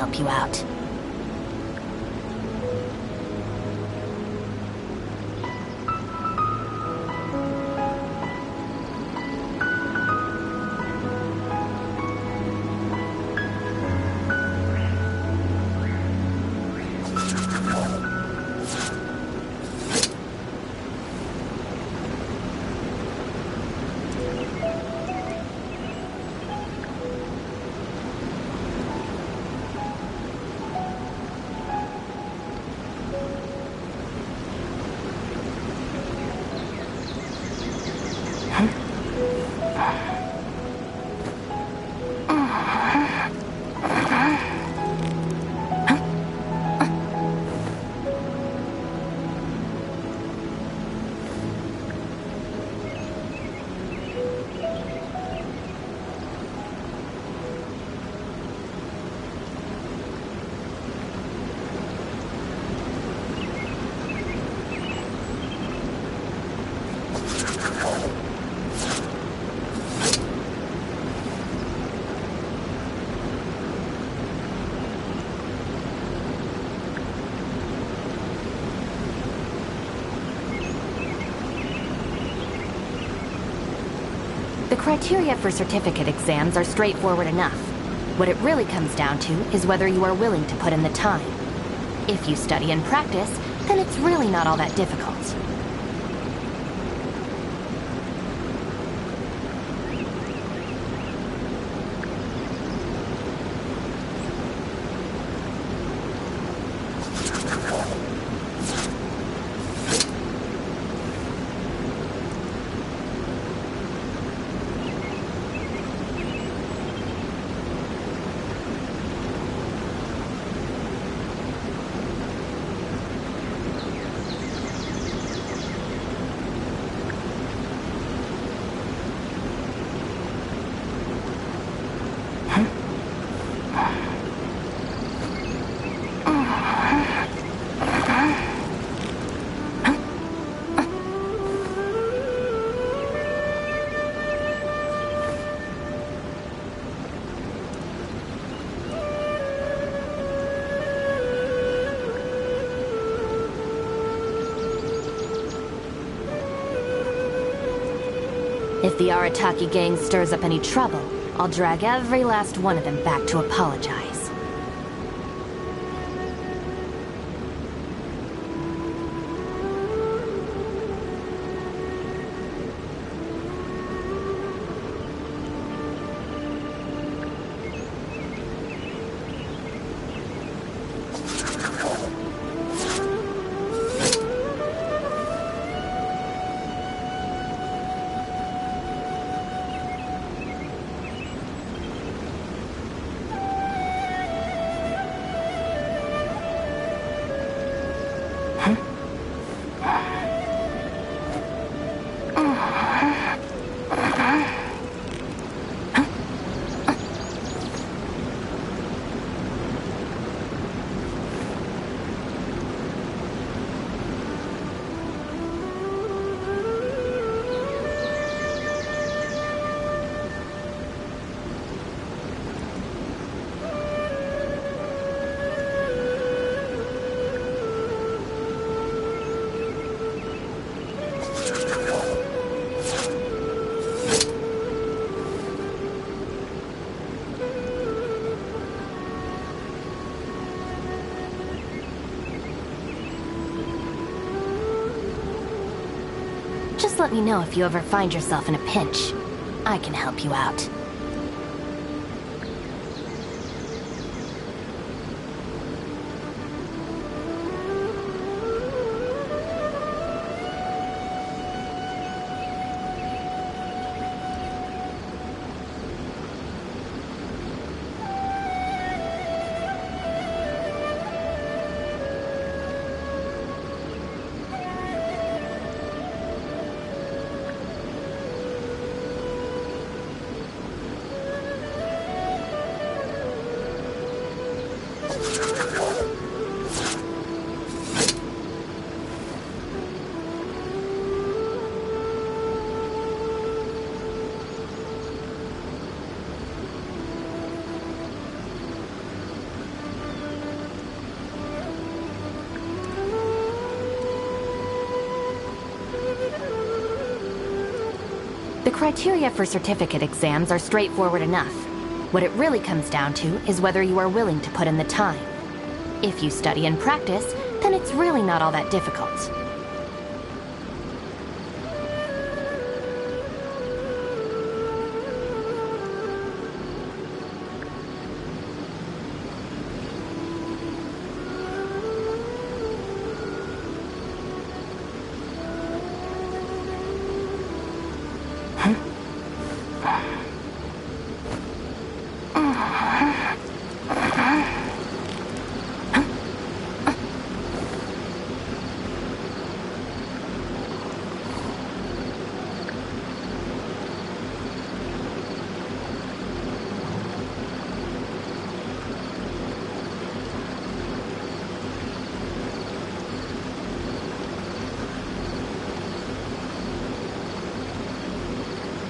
help you out. The criteria for certificate exams are straightforward enough. What it really comes down to is whether you are willing to put in the time. If you study and practice, then it's really not all that difficult. If the Arataki gang stirs up any trouble, I'll drag every last one of them back to apologize. Just let me know if you ever find yourself in a pinch. I can help you out. The criteria for certificate exams are straightforward enough. What it really comes down to is whether you are willing to put in the time. If you study and practice, then it's really not all that difficult.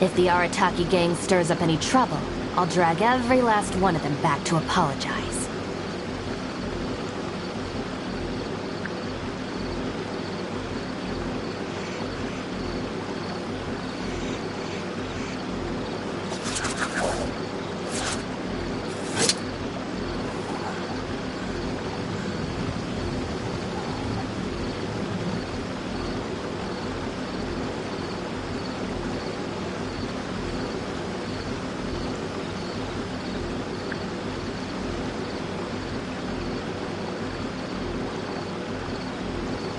If the Arataki gang stirs up any trouble, I'll drag every last one of them back to apologize.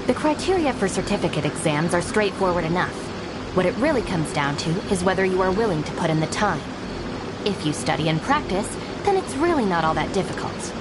The criteria for certificate exams are straightforward enough. What it really comes down to is whether you are willing to put in the time. If you study and practice, then it's really not all that difficult.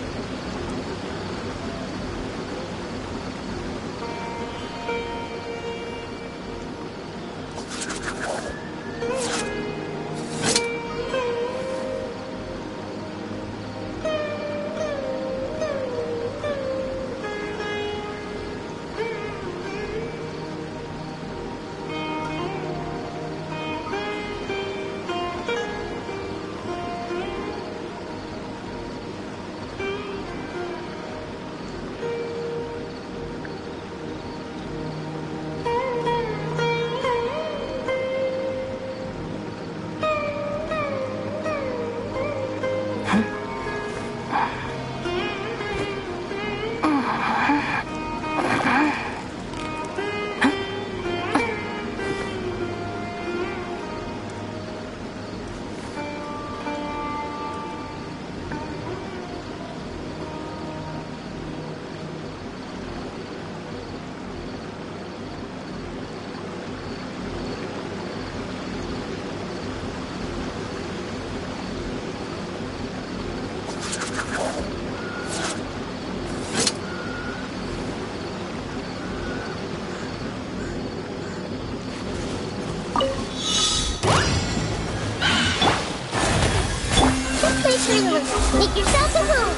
Make yourself a home!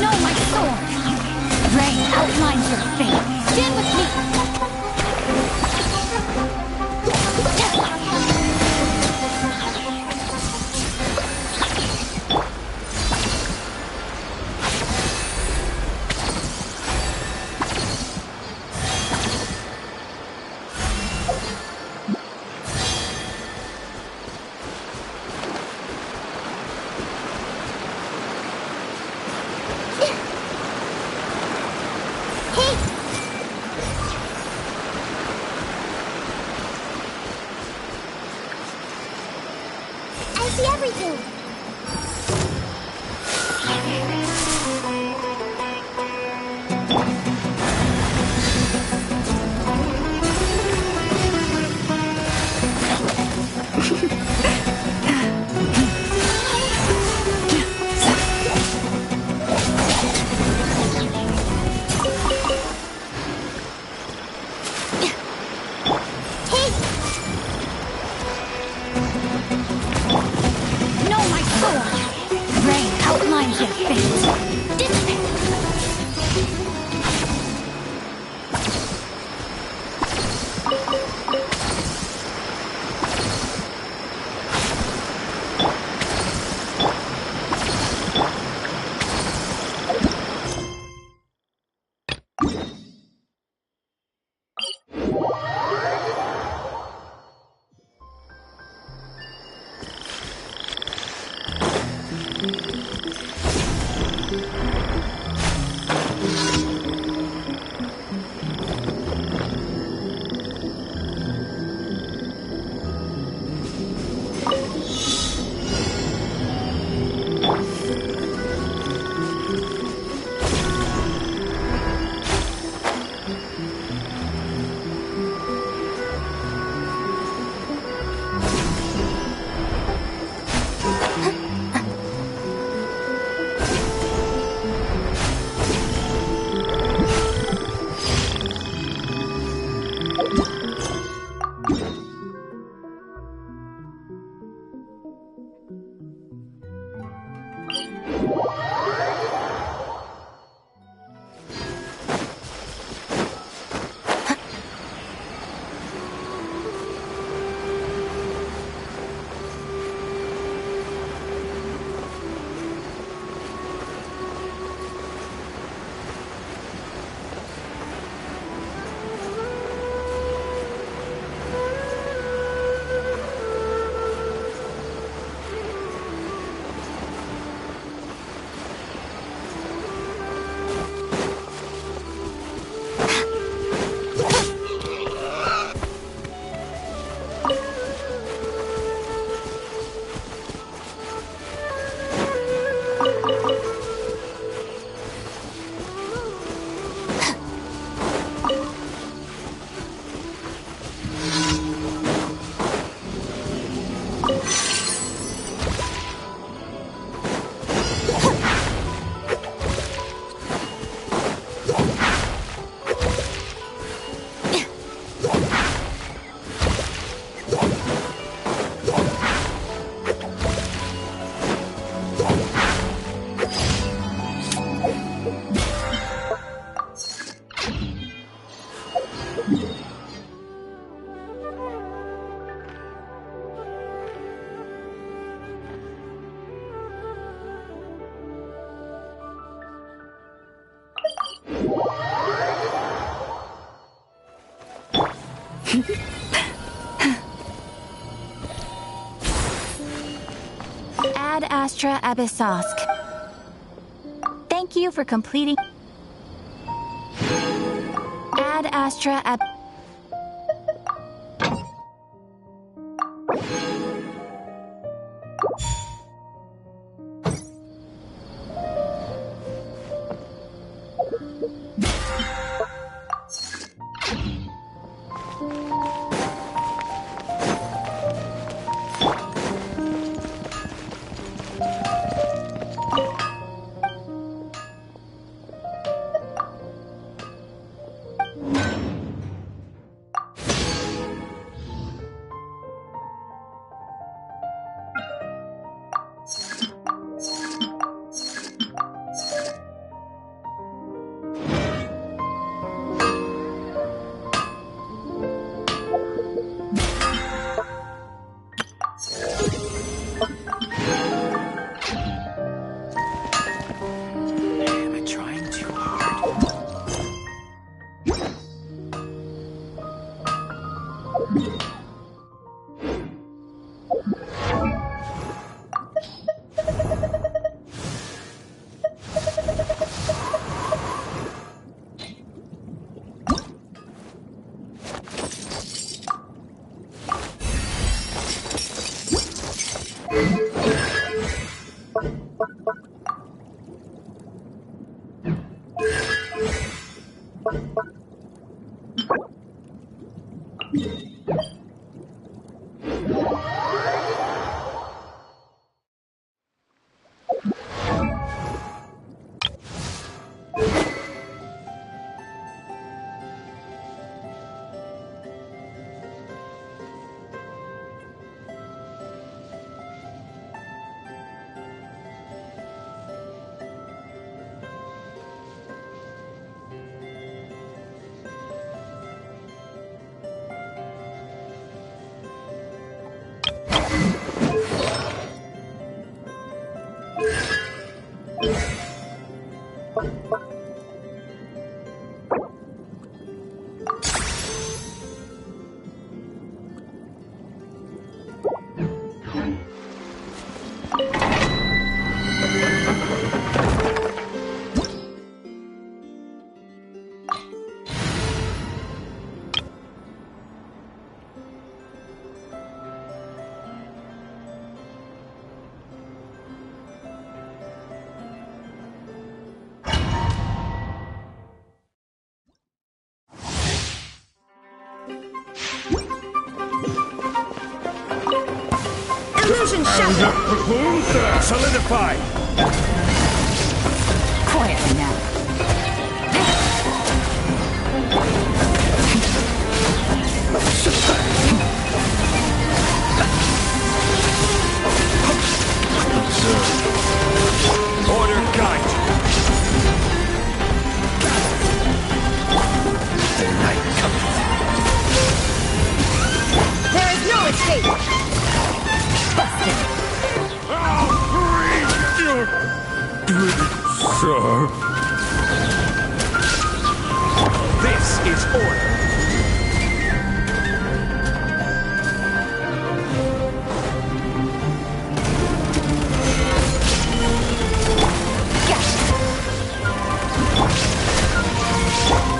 No, my sword! Rain outlines your fate! Stand with me! I see everything! Rain outlines your fate! Ad Astra Abyssosque. Thank you for completing. Ad Astra Ab. shattered! Solidify! Quietly now. Observe. Order guide. The night cometh. There is no escape! Busted! Sir. This is order.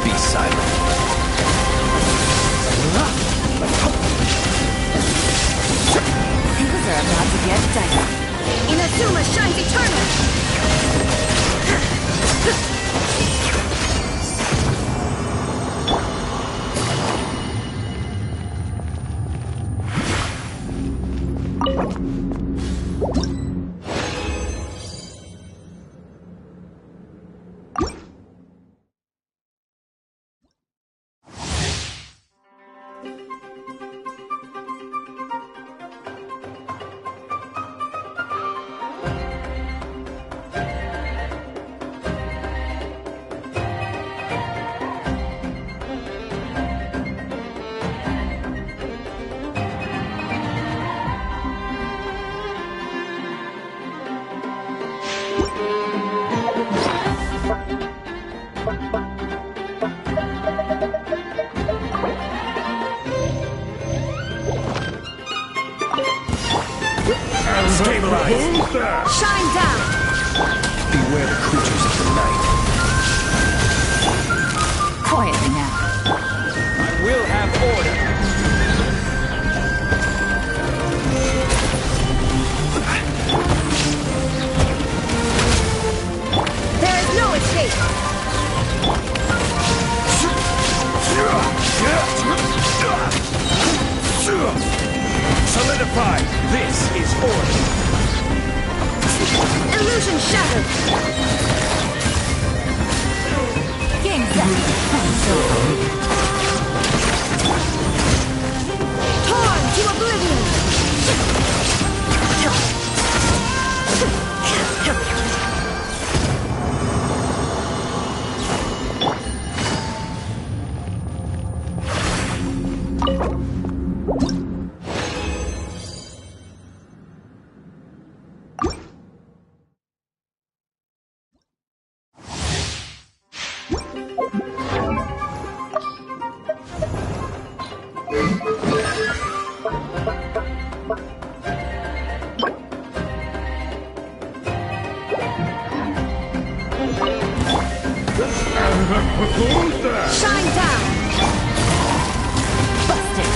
Be silent. Things are about to get dicey. Inazuma shines eternal! Stabilize! Shine down! Beware the creatures of the night. Quietly now. I will have order. There is no escape! Solidify! This is order. Illusion shattered! Game's up! Torn to oblivion! Shine down! Busted!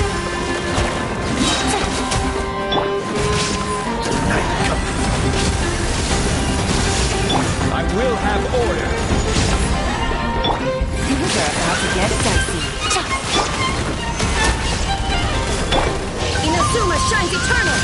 I will have order. Things are about to get dicey. Inazuma shines eternal!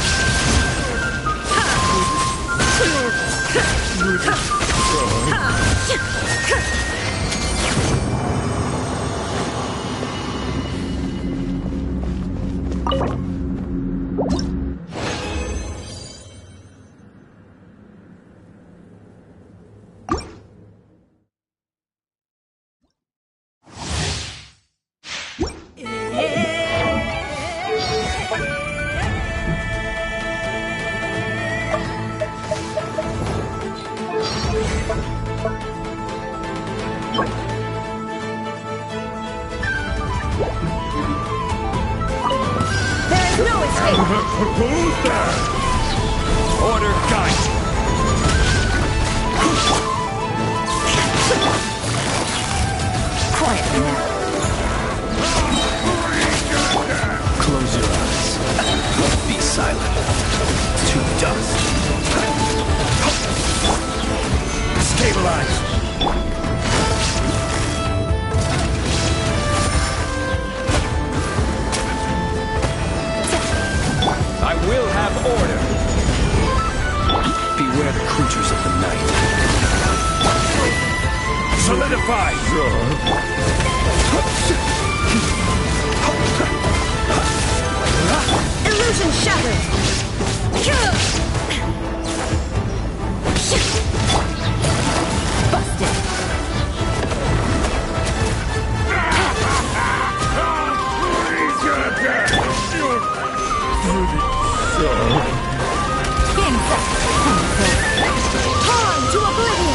Order guide. Quietly now. Close your eyes. Be silent. To dust. Stabilize. I will have order. Fight! Illusion shattered! Busted! He's gonna die! Game's up! On to oblivion!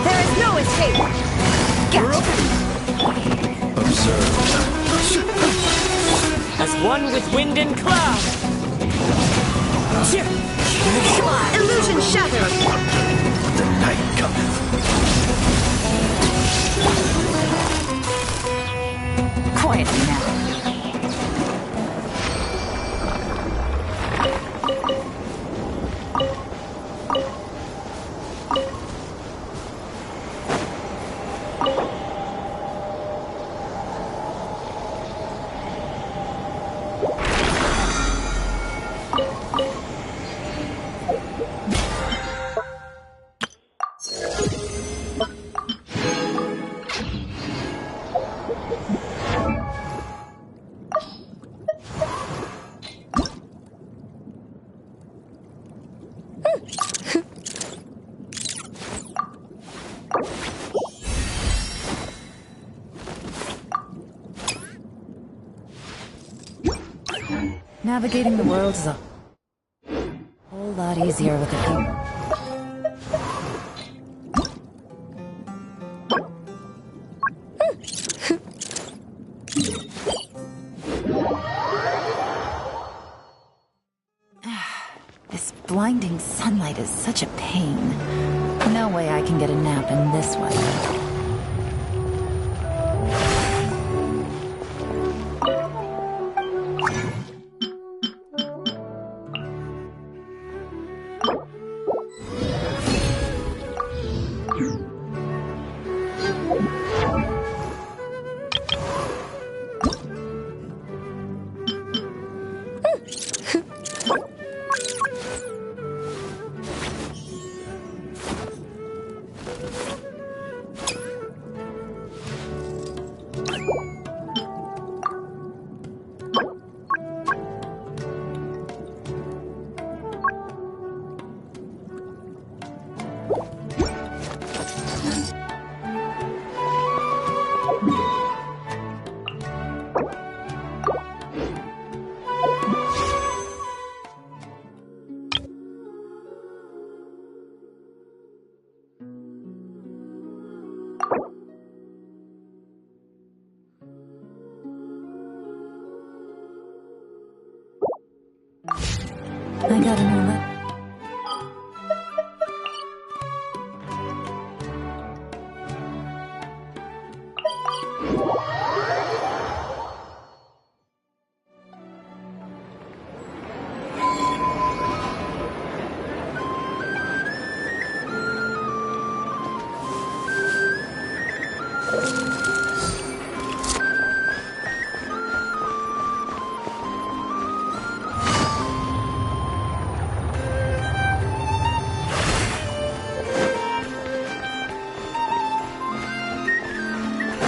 There is no escape! As one with wind and cloud. Illusion shattered! The night cometh. Quietly now. Navigating the world is a whole lot easier with a few. This blinding sunlight is such a pain. No way I can get a nap in this weather.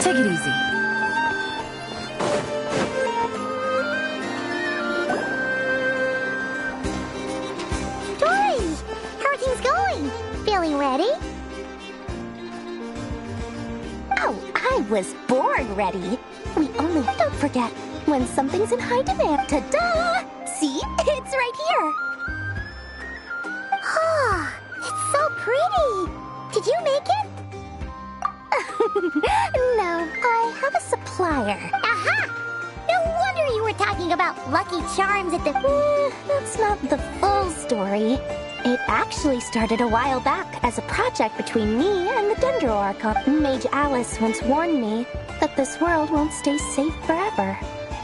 Take it easy. Dory! How are things going? Feeling ready? Oh, I was born ready. We only don't forget when something's in high demand. Ta-da! See? It's right here. Ah, it's so pretty. Did you make it? No, I have a supplier. Aha! No wonder you were talking about Lucky Charms at the... That's not the full story. It actually started a while back as a project between me and the Dendro Archon. Mage Alice once warned me that this world won't stay safe forever.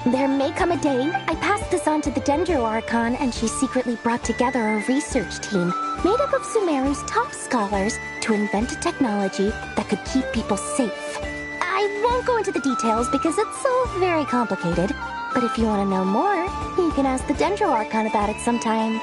There may come a day I pass this on to the Dendro Archon, and she secretly brought together a research team made up of Sumeru's top scholars to invent a technology that could keep people safe. I won't go into the details because it's so very complicated, but if you want to know more, you can ask the Dendro Archon about it sometime.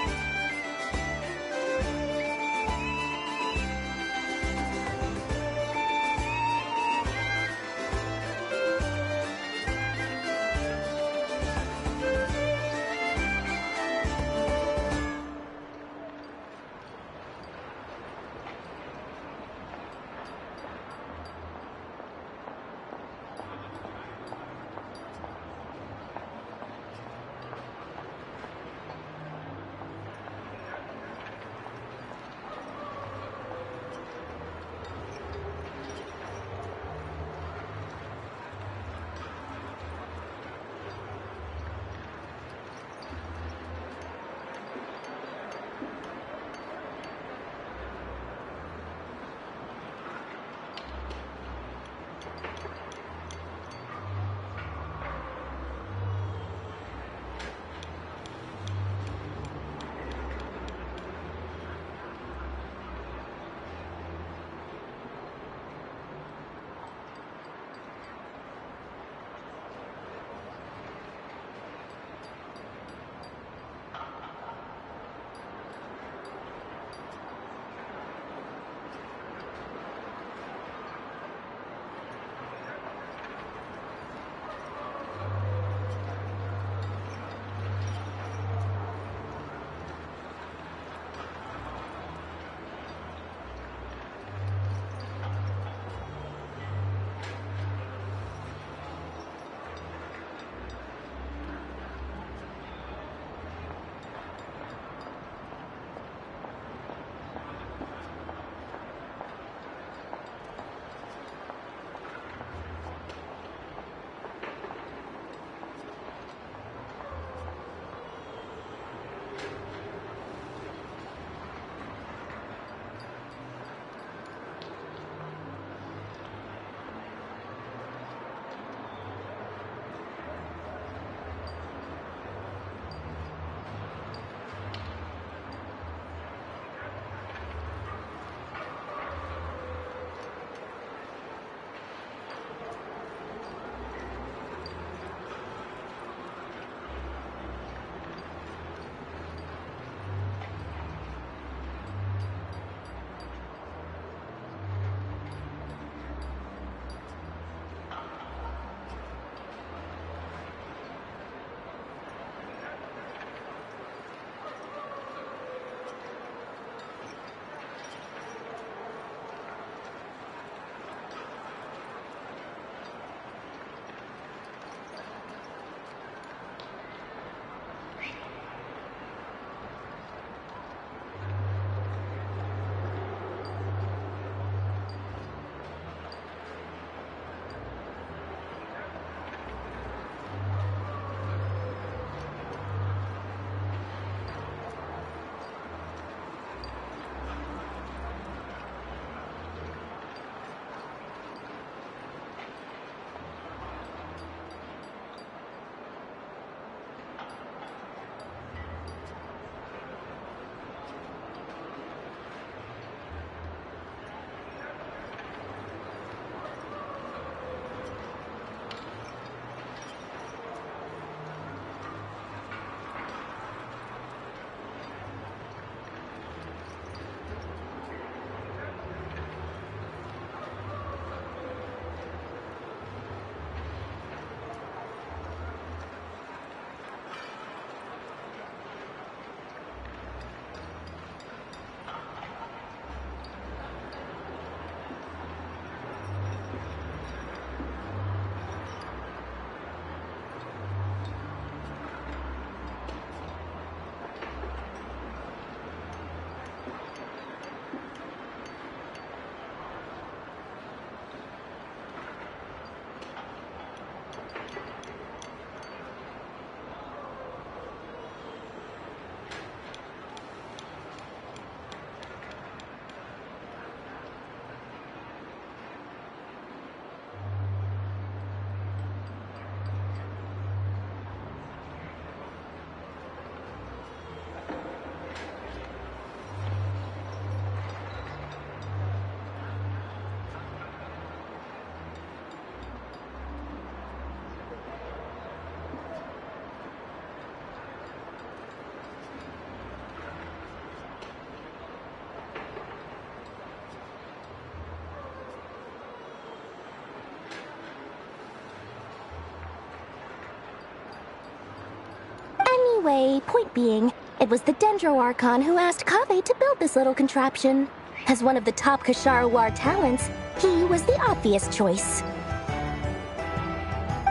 Anyway, point being, it was the Dendro Archon who asked Kaveh to build this little contraption. As one of the top Ksharu War talents, he was the obvious choice.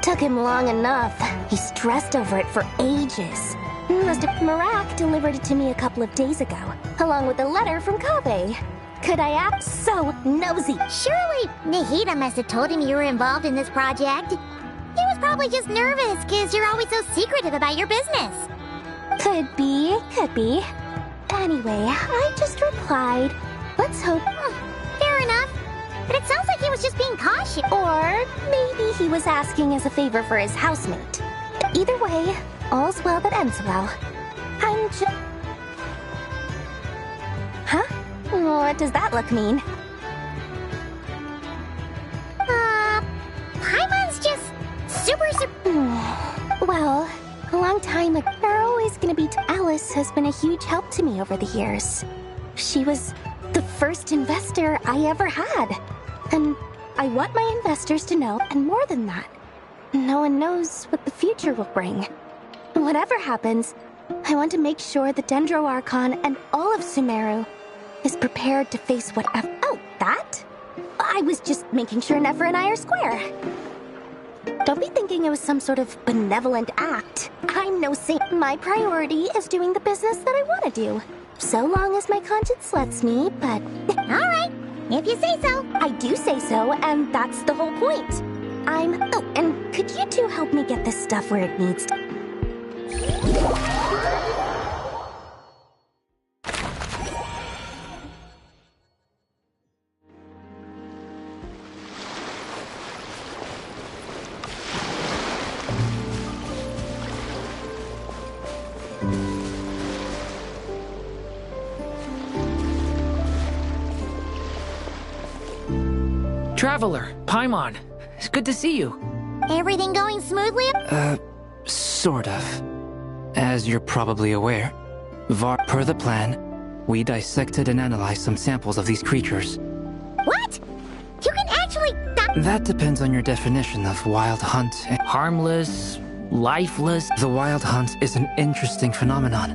Took him long enough. He stressed over it for ages. Marak delivered it to me a couple of days ago, along with a letter from Kaveh. Could I act so nosy? Surely Nahida must have told him you were involved in this project. He was probably just nervous because you're always so secretive about your business. Could be, could be. Anyway, I just replied, let's hope. Fair enough. But it sounds like he was just being cautious. Or maybe he was asking as a favor for his housemate. Either way, all's well that ends well. I'm just... Huh? What does that look mean? Paimon's just super... Well, a long time ago, they're always gonna be... Alice has been a huge help to me over the years. She was the first investor I ever had. And I want my investors to know, and more than that, no one knows what the future will bring. Whatever happens, I want to make sure the Dendro Archon and all of Sumeru is prepared to face whatever... Oh, that? I was just making sure Nefer and I are square. Don't be thinking it was some sort of benevolent act. I'm no saint. My priority is doing the business that I want to do. So long as my conscience lets me, but... Alright, if you say so. I do say so, and that's the whole point. Oh, and could you two help me get this stuff where it needs to... Traveler, Paimon, it's good to see you. Everything going smoothly? Sort of. As you're probably aware, per the plan, we dissected and analyzed some samples of these creatures. What? You can actually... That depends on your definition of wild hunt. Harmless, lifeless. The wild hunt is an interesting phenomenon.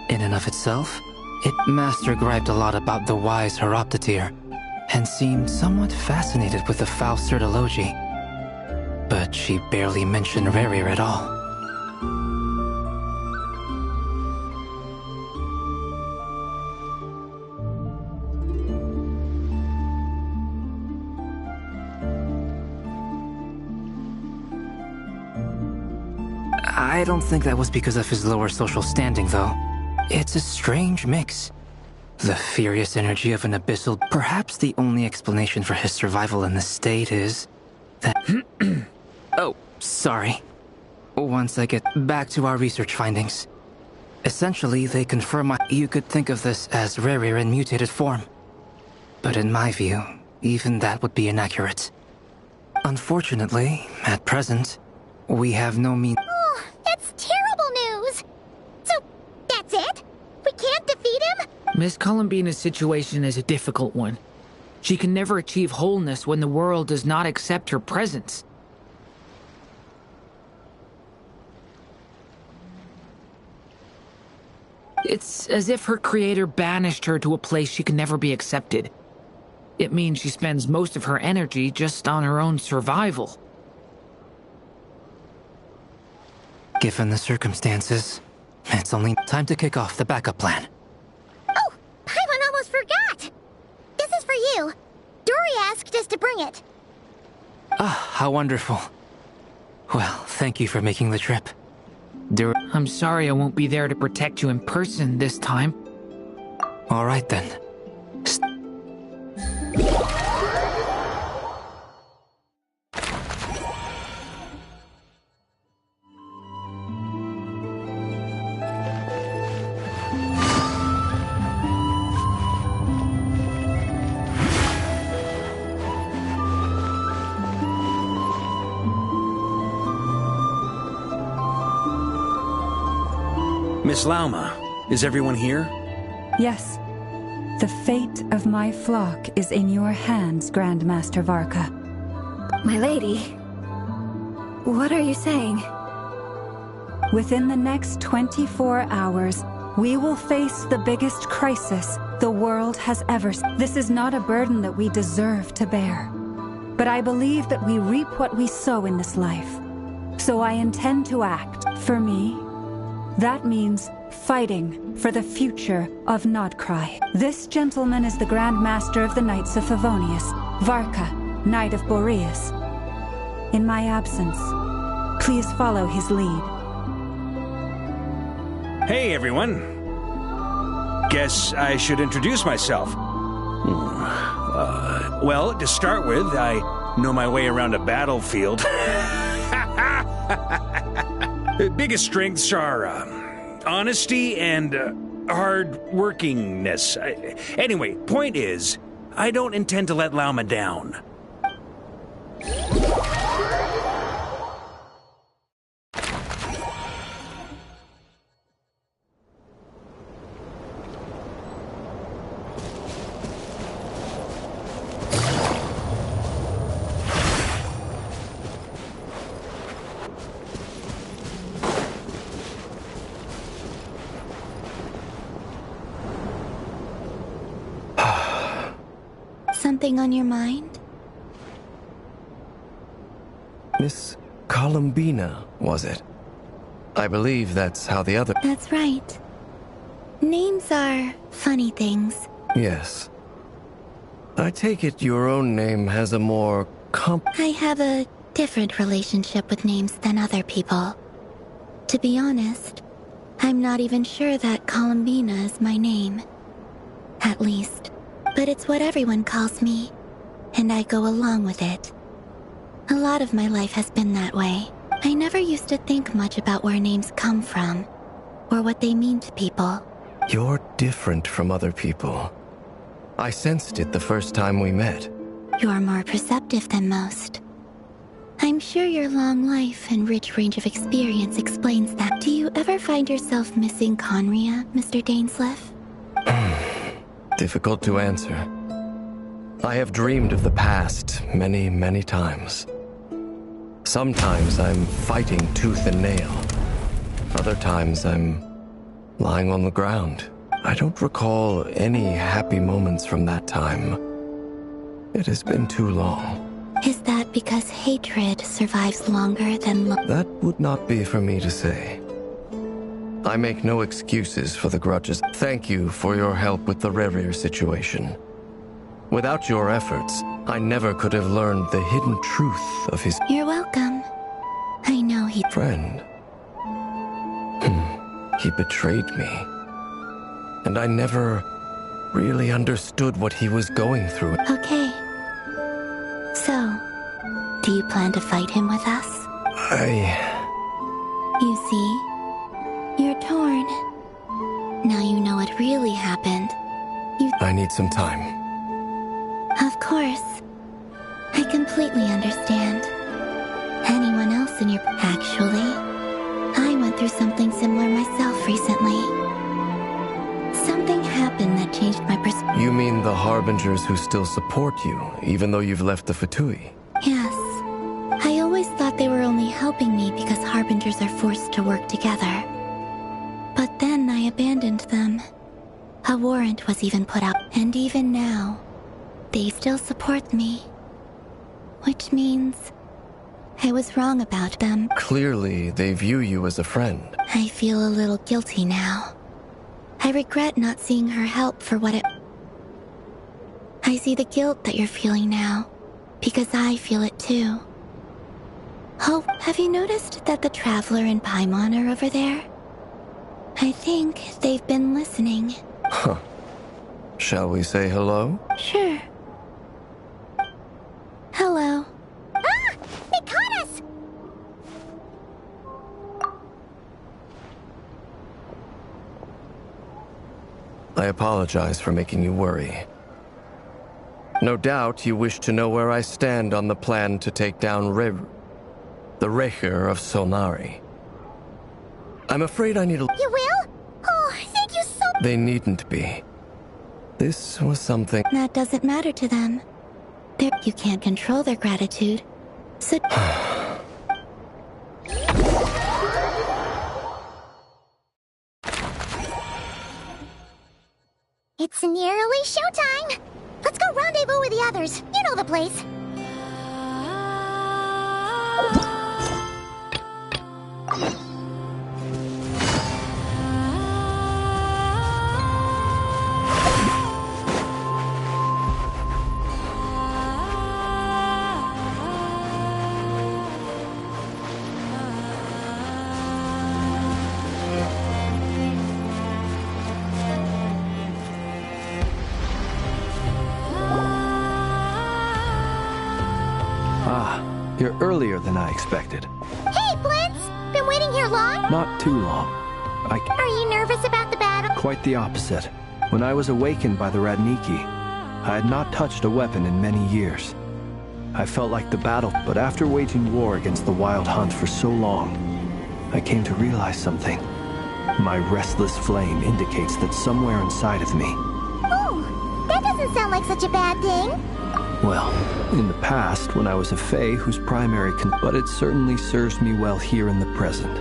In and of itself, Master griped a lot about the wise Horoptotire, and seemed somewhat fascinated with the foul Certology. But she barely mentioned Rerir at all. I don't think that was because of his lower social standing, though. It's a strange mix. The furious energy of an abyssal... Perhaps the only explanation for his survival in this state is... that... Oh, sorry. Once I get back to our research findings. Essentially, they confirm you could think of this as Rerir in mutated form. But in my view, even that would be inaccurate. Unfortunately, at present, we have no means... Oh, that's terrible news! So, that's it? We can't defeat him? Miss Columbina's situation is a difficult one. She can never achieve wholeness when the world does not accept her presence. It's as if her creator banished her to a place she can never be accepted. It means she spends most of her energy just on her own survival. Given the circumstances, it's only time to kick off the backup plan. Oh, Paimon almost forgot! This is for you. Dory asked us to bring it. Ah, how wonderful. Well, thank you for making the trip. I'm sorry I won't be there to protect you in person this time. All right then. Miss Lauma, is everyone here? Yes. The fate of my flock is in your hands, Grand Master Varka. My lady, what are you saying? Within the next 24 hours, we will face the biggest crisis the world has ever seen. This is not a burden that we deserve to bear. But I believe that we reap what we sow in this life. So I intend to act. For me, that means fighting for the future of Nodcry. This gentleman is the Grand Master of the Knights of Favonius, Varka, Knight of Boreas. In my absence, please follow his lead. Hey, everyone. Guess I should introduce myself. Well, to start with, I know my way around a battlefield. Biggest strengths are honesty and hard-workingness. Anyway, point is, I don't intend to let Lauma down. Something on your mind? Miss Columbina, was it? I believe that's how the other... That's right. Names are funny things. Yes. I take it your own name has a more I have a different relationship with names than other people. To be honest, I'm not even sure that Columbina is my name. At least. But it's what everyone calls me, and I go along with it. A lot of my life has been that way. I never used to think much about where names come from, or what they mean to people. You're different from other people. I sensed it the first time we met. You're more perceptive than most. I'm sure your long life and rich range of experience explains that. Do you ever find yourself missing Conria, Mr. Dainsleif? Difficult to answer. I have dreamed of the past many, many times. Sometimes I'm fighting tooth and nail. Other times I'm lying on the ground. I don't recall any happy moments from that time. It has been too long. Is that because hatred survives longer than That would not be for me to say. I make no excuses for the grudges. Thank you for your help with the Rerir situation. Without your efforts, I never could have learned the hidden truth of his... You're welcome. I know he... Friend. He betrayed me. And I never really understood what he was going through. Okay. So, do you plan to fight him with us? You see? You're torn. Now you know what really happened. I need some time. Of course. I completely understand. Anyone else in your... Actually, I went through something similar myself recently. Something happened that changed my perspective. You mean the Harbingers who still support you, even though you've left the Fatui? Yes. I always thought they were only helping me because Harbingers are forced to work together. But then I abandoned them. A warrant was even put out, and even now, they still support me. Which means I was wrong about them. Clearly, they view you as a friend. I feel a little guilty now. I regret not seeing her help for what it... I see the guilt that you're feeling now, because I feel it too. Oh, have you noticed that the Traveler and Paimon are over there? I think they've been listening. Huh. Shall we say hello? Sure. Hello. Ah! They caught us! I apologize for making you worry. No doubt you wish to know where I stand on the plan to take down the Rerir of Solnari. I'm afraid I need a... You will? Oh, thank you so... They needn't be. This was something... That doesn't matter to them. You can't control their gratitude. So... others. You know the place. You're earlier than I expected. Hey, Blitz! Been waiting here long? Not too long. Are you nervous about the battle? Quite the opposite. When I was awakened by the Radniki, I had not touched a weapon in many years. I felt like the battle, but after waging war against the Wild Hunt for so long, I came to realize something. My restless flame indicates that somewhere inside of me... Oh, that doesn't sound like such a bad thing. Well, in the past, when I was a Fae whose primary but it certainly serves me well here in the present.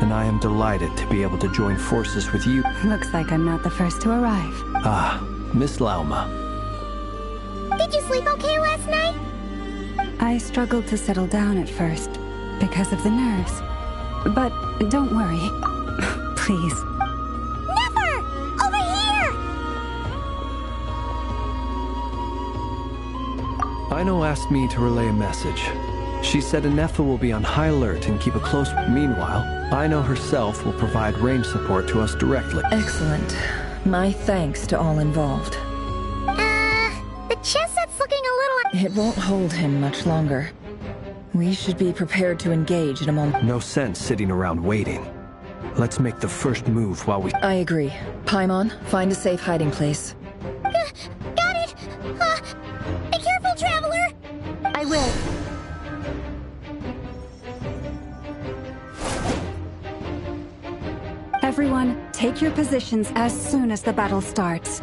And I am delighted to be able to join forces with you. Looks like I'm not the first to arrive. Ah, Miss Lauma. Did you sleep okay last night? I struggled to settle down at first, because of the nerves. But don't worry. Please. Nefer! Over here! Aino asked me to relay a message. She said Anetha will be on high alert and keep a close... Meanwhile, Aino herself will provide range support to us directly. Excellent. My thanks to all involved. The chess set's looking a little... It won't hold him much longer. We should be prepared to engage in a moment. No sense sitting around waiting. Let's make the first move while we... I agree. Paimon, find a safe hiding place. Got it! Be careful, Traveler! I will. Everyone, take your positions as soon as the battle starts.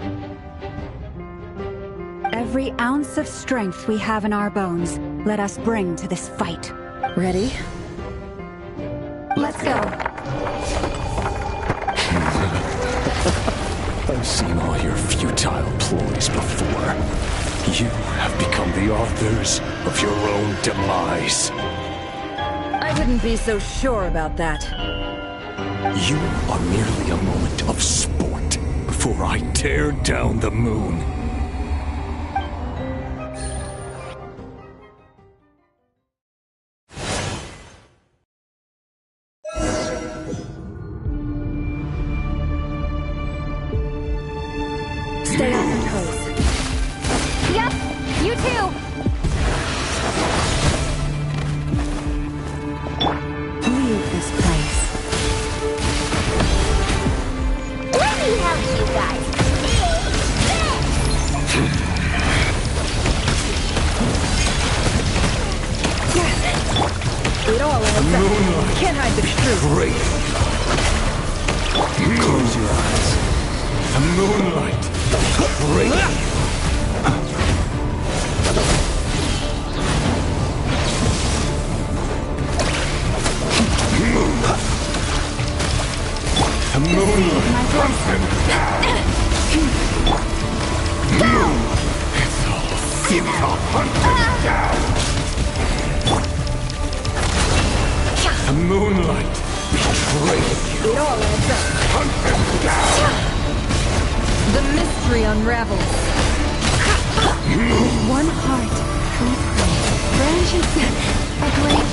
Every ounce of strength we have in our bones, let us bring to this fight. Ready? Let's go. I've seen all your futile ploys before. You have become the authors of your own demise. I wouldn't be so sure about that. You are merely a moment of sport before I tear down the moon. Stay on your toes. Yep, you too. Leave this place. Let me help you guys! It all adds up. Can't hide the truth. Great. Close your eyes. The moonlight. Great. The moonlight. Hunt him down. It's all futile. Hunt him down. The moonlight betrayed you. It all adds up. Hunt him down. The mystery unravels. One heart, three prayers. Branches a great...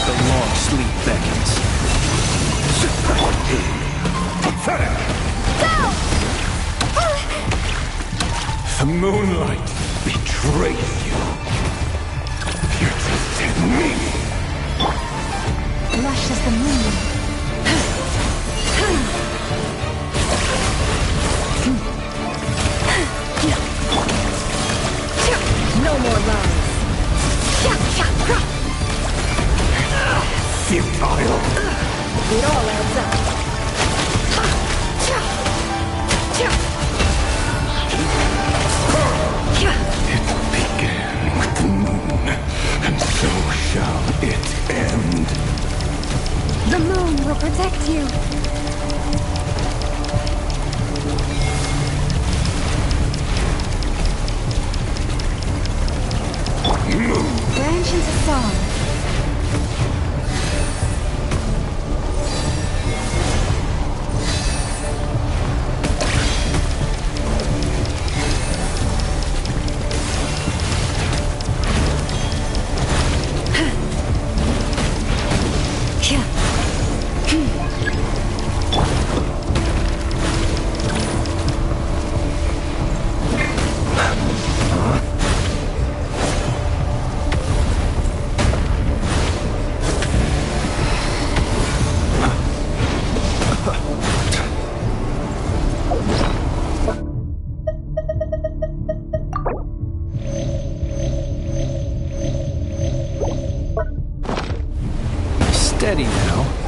The long sleep beckons. Pathetic. The moonlight betrayed you. You're just dead meat. Lush as the moon. No more lies. Futile. It all adds up. It began protect you. Branch into song. Steady now.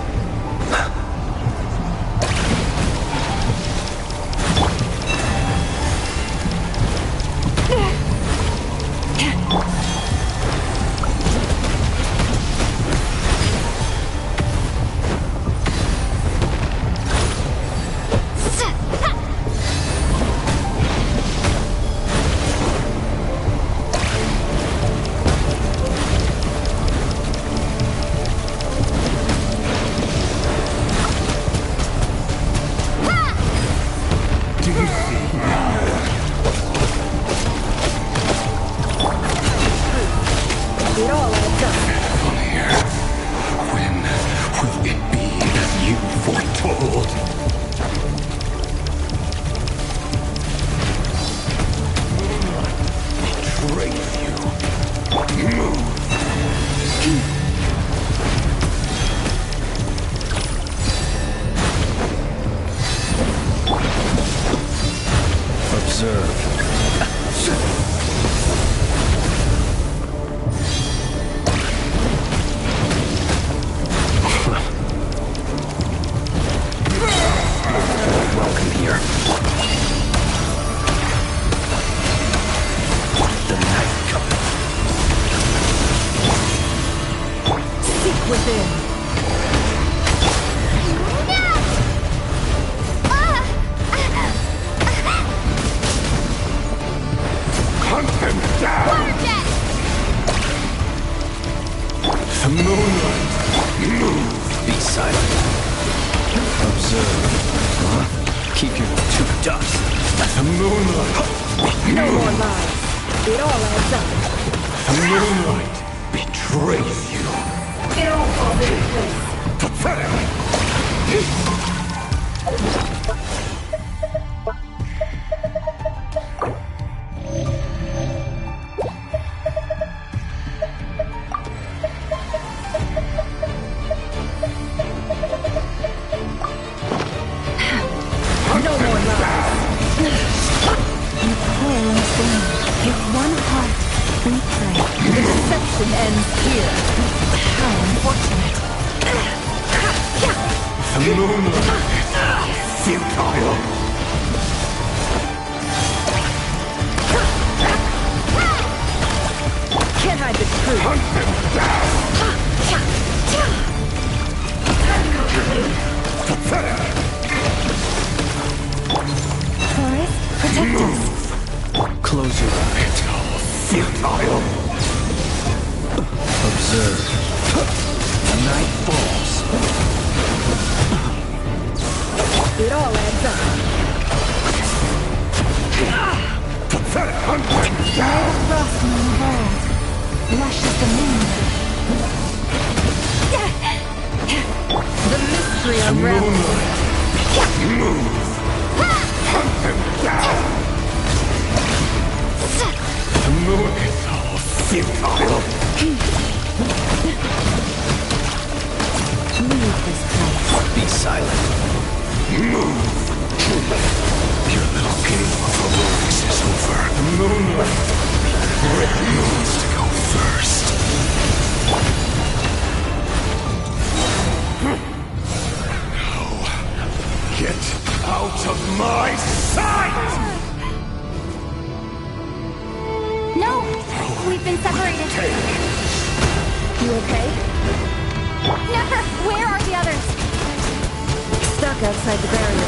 back outside the barrier.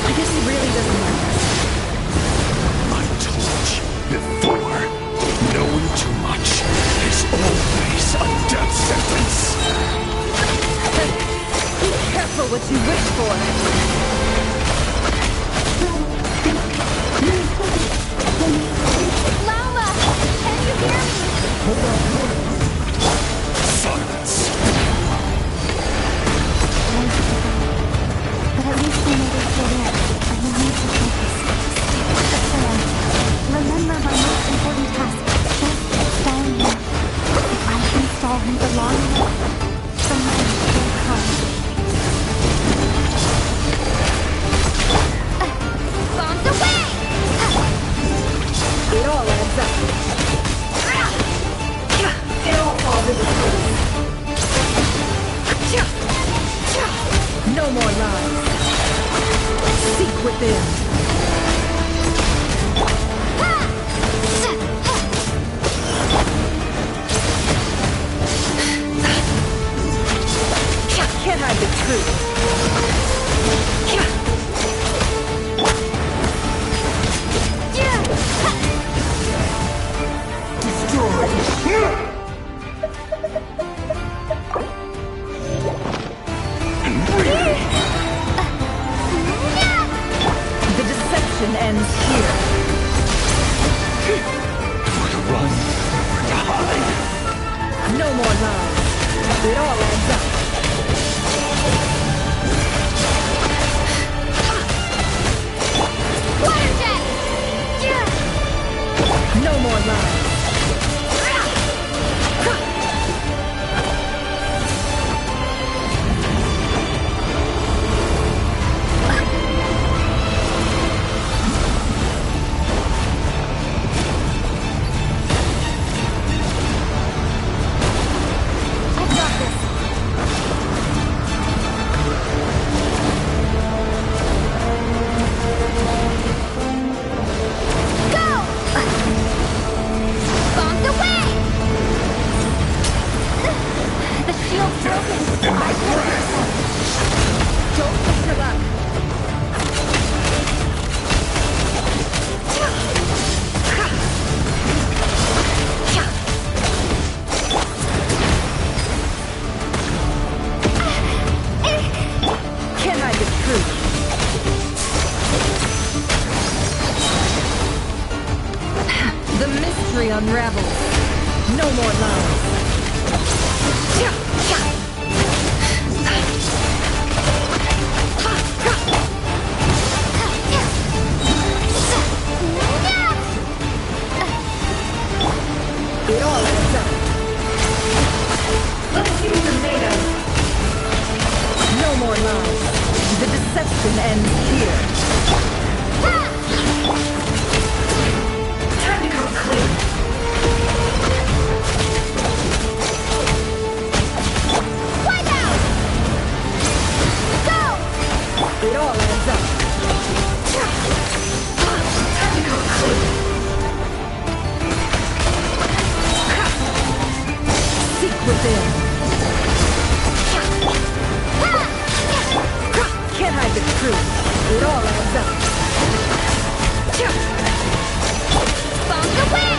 I guess he really doesn't like us. I told you before, knowing too much is always a death sentence. Be careful what you wish for. Lauma! Can you hear me? Silence. But at least we know they're still there, and we need to focus. Stick with the plan. Remember my most important task. Just stand here. If I can stall him for long enough, someone will come. Bombs away! It all adds up. It all falls into place. No more lies. Seek within. Can't hide the truth. The deception ends here. Run or hide. No more lies. It all adds up. Water jet! No more lies. I've got this. Go! Bombs away! The shield's broken. Don't push your luck. Can't hide the truth. The mystery unravels. No more lies. It all adds up. Let's see what they're made of. No more lies. The deception ends here. Time to come clean. Wipe out! Go! It all adds up. Time to come clean. Seek within. Can't hide the truth. It all adds up. Bombs away!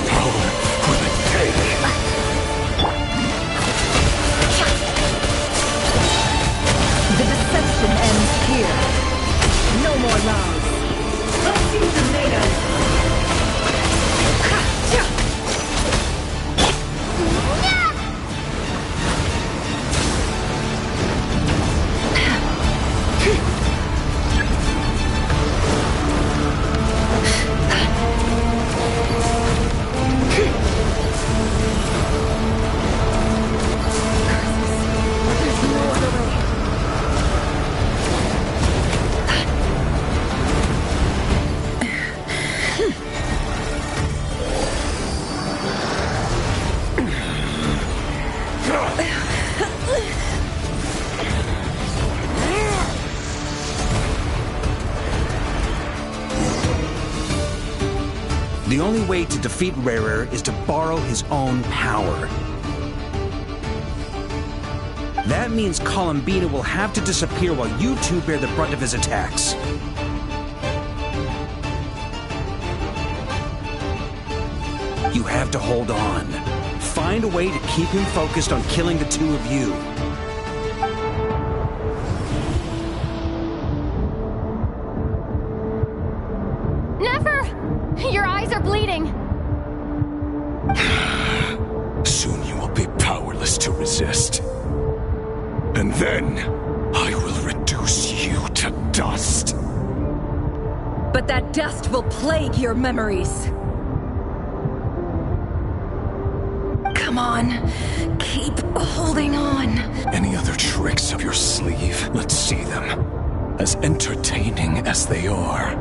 Power for the day. The deception ends here. No more lies. Let's see what they're made of. The only way to defeat Rarer is to borrow his own power. That means Columbina will have to disappear while you two bear the brunt of his attacks. You have to hold on. Find a way to keep him focused on killing the two of you. Never! Your eyes are bleeding. Soon you will be powerless to resist. And then, I will reduce you to dust. But that dust will plague your memories. Come on, keep holding on. Any other tricks up your sleeve? Let's see them. As entertaining as they are,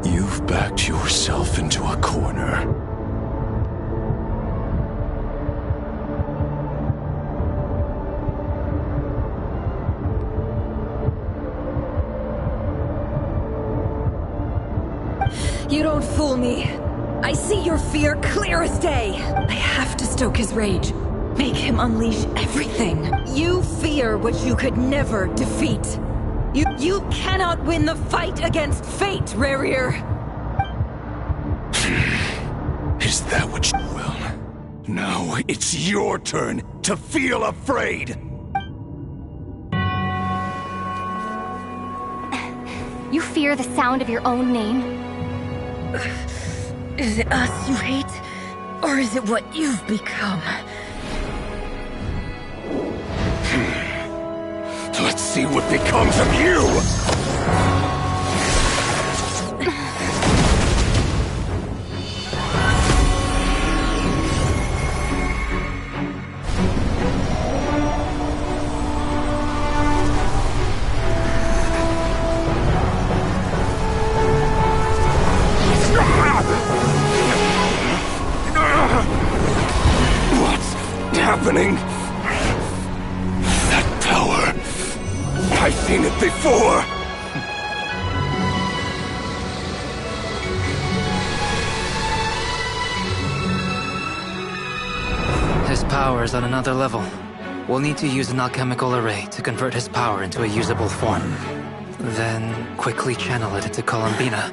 you've backed yourself into a corner. You don't fool me. I see your fear clear as day. I have to stoke his rage. Make him unleash everything. You fear what you could never defeat. You cannot win the fight against fate, Rerir. Is that what you will? Now it's your turn to feel afraid! You fear the sound of your own name? Is it us you hate? Or is it what you've become? Let's see what becomes of you! What's happening? That power. I've seen it before. His power is on another level. We'll need to use an alchemical array to convert his power into a usable form. Then quickly channel it into Columbina,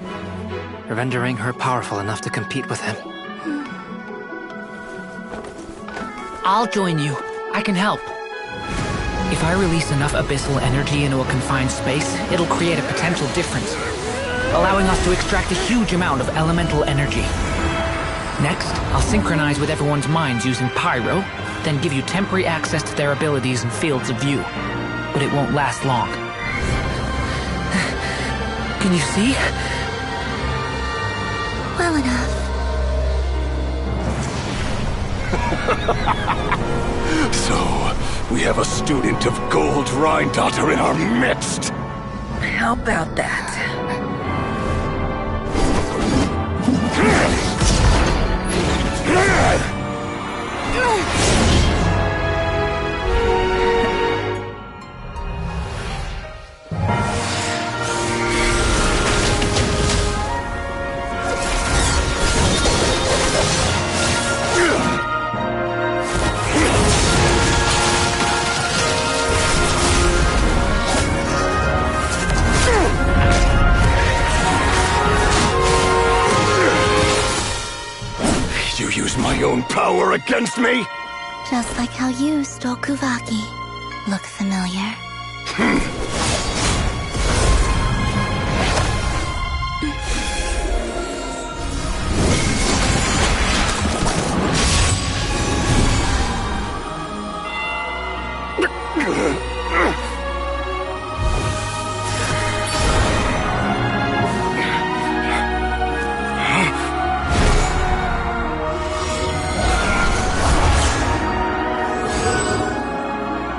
rendering her powerful enough to compete with him. I'll join you. I can help. If I release enough abyssal energy into a confined space, it'll create a potential difference, allowing us to extract a huge amount of elemental energy. Next, I'll synchronize with everyone's minds using Pyro, then give you temporary access to their abilities and fields of view. But it won't last long. Can you see? Well enough. So, we have a student of Gold Rhine-Daughter in our midst! How about that? You use my own power against me? Just like how you stole Kuvaki. Look familiar?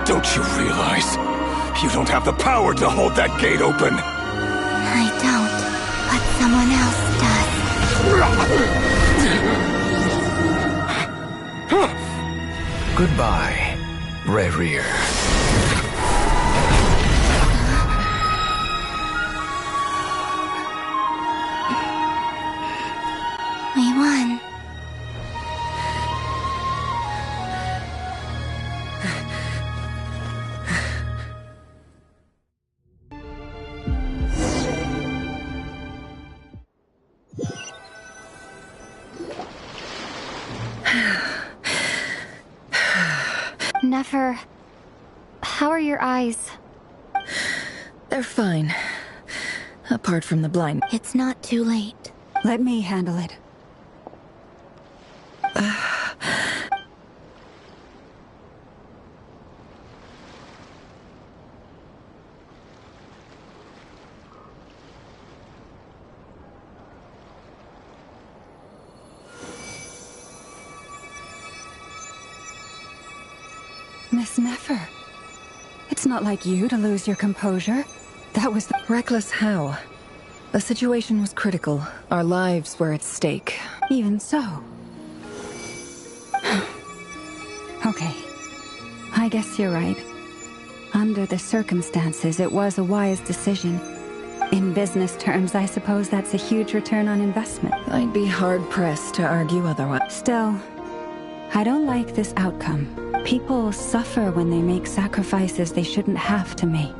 Don't you realize? You don't have the power to hold that gate open! I don't, but someone else does. Goodbye, Rerir. We won. Nefer, how are your eyes? They're fine. Apart from the blind. It's not too late. Let me handle it. Miss Nefer, it's not like you to lose your composure. That was reckless how? The situation was critical. Our lives were at stake. Even so. Okay. I guess you're right. Under the circumstances, it was a wise decision. In business terms, I suppose that's a huge return on investment. I'd be hard-pressed to argue otherwise. Still, I don't like this outcome. People suffer when they make sacrifices they shouldn't have to make.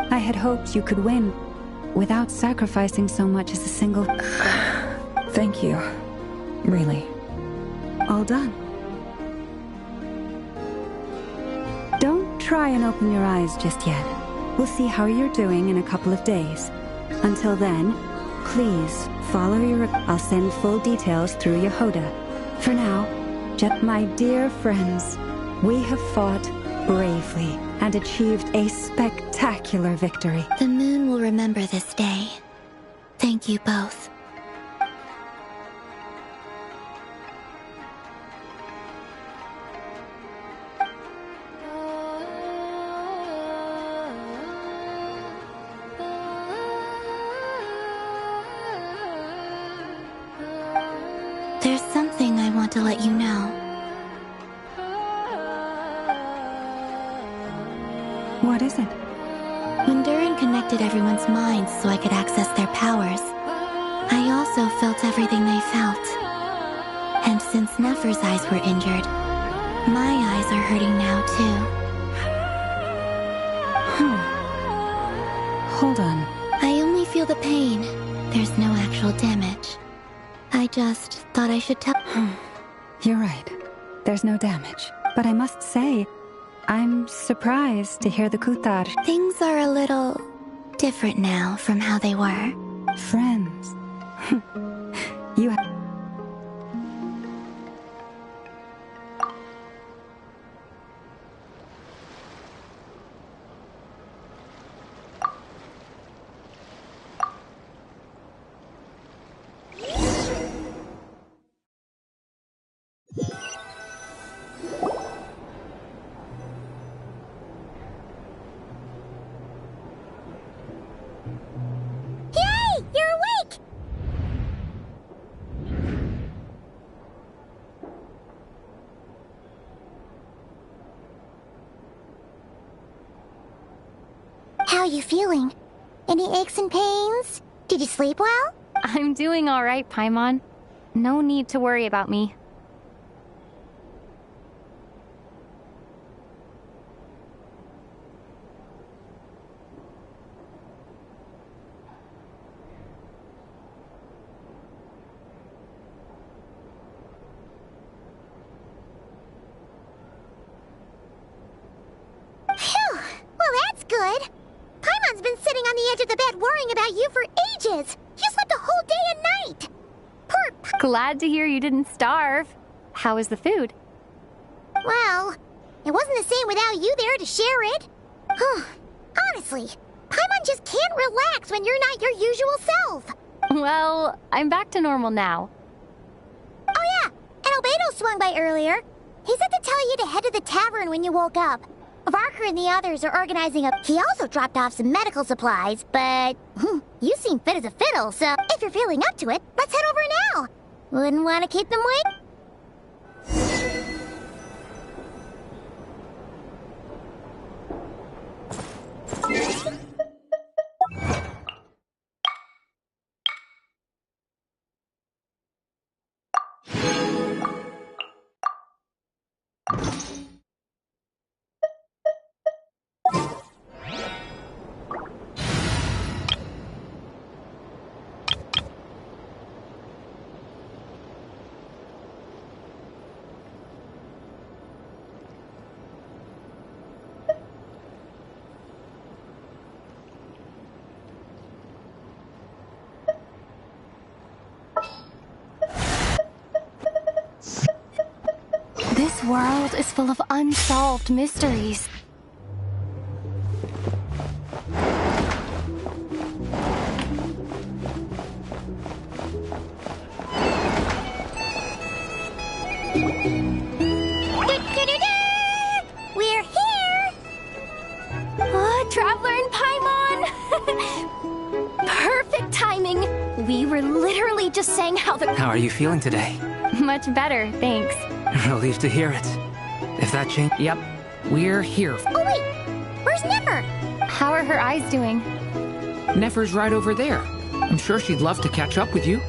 I had hoped you could win without sacrificing so much as a single... Thank you. Really. All done. Don't try and open your eyes just yet. We'll see how you're doing in a couple of days. Until then, please follow your... I'll send full details through Yehoda. For now, my dear friends, we have fought bravely and achieved a spectacular victory. The moon will remember this day. Thank you both. There's something I want to let you know. What is it? When Durin connected everyone's minds so I could access their powers, I also felt everything they felt. And since Nefer's eyes were injured, my eyes are hurting now too. Hold on. I only feel the pain. There's no actual damage. I just thought I should tell... You're right. There's no damage. But I must say, I'm surprised to hear the Kuthar. Things are a little different now from how they were. Friends. You have... How are you feeling? Any aches and pains? Did you sleep well? I'm doing all right, Paimon. No need to worry about me. Phew! Well, that's good. Paimon's been sitting on the edge of the bed worrying about you for ages. You slept a whole day and night. Poor Glad to hear you didn't starve. How is the food? Well, it wasn't the same without you there to share it. Honestly, Paimon just can't relax when you're not your usual self. Well, I'm back to normal now. Oh yeah, and Albedo swung by earlier. He said to tell you to head to the tavern when you woke up. Varker and the others are organizing a... He also dropped off some medical supplies, but... you seem fit as a fiddle, so if you're feeling up to it, let's head over now. Wouldn't want to keep them waiting? world is full of unsolved mysteries. We're here! Traveler and Paimon! Perfect timing! We were literally just saying how How are you feeling today? Much better, thanks. Relieved to hear it. If that changed... Yep, we're here. Oh wait, where's Nefer? How are her eyes doing? Nefer's right over there. I'm sure she'd love to catch up with you.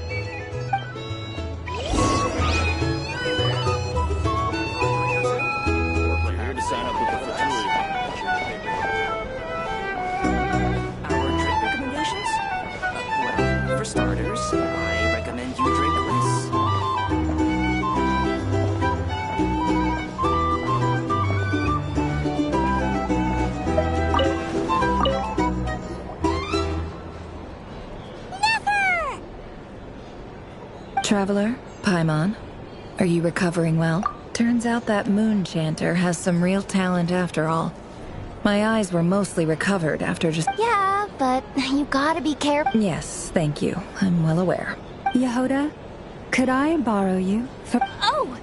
For starters, I recommend you drink less. Nefer! Traveler, Paimon, are you recovering well? Turns out that moon chanter has some real talent after all. My eyes were mostly recovered after just... Yeah, but you gotta be careful. Yes, thank you. I'm well aware. Yehoda, could I borrow you for... Oh,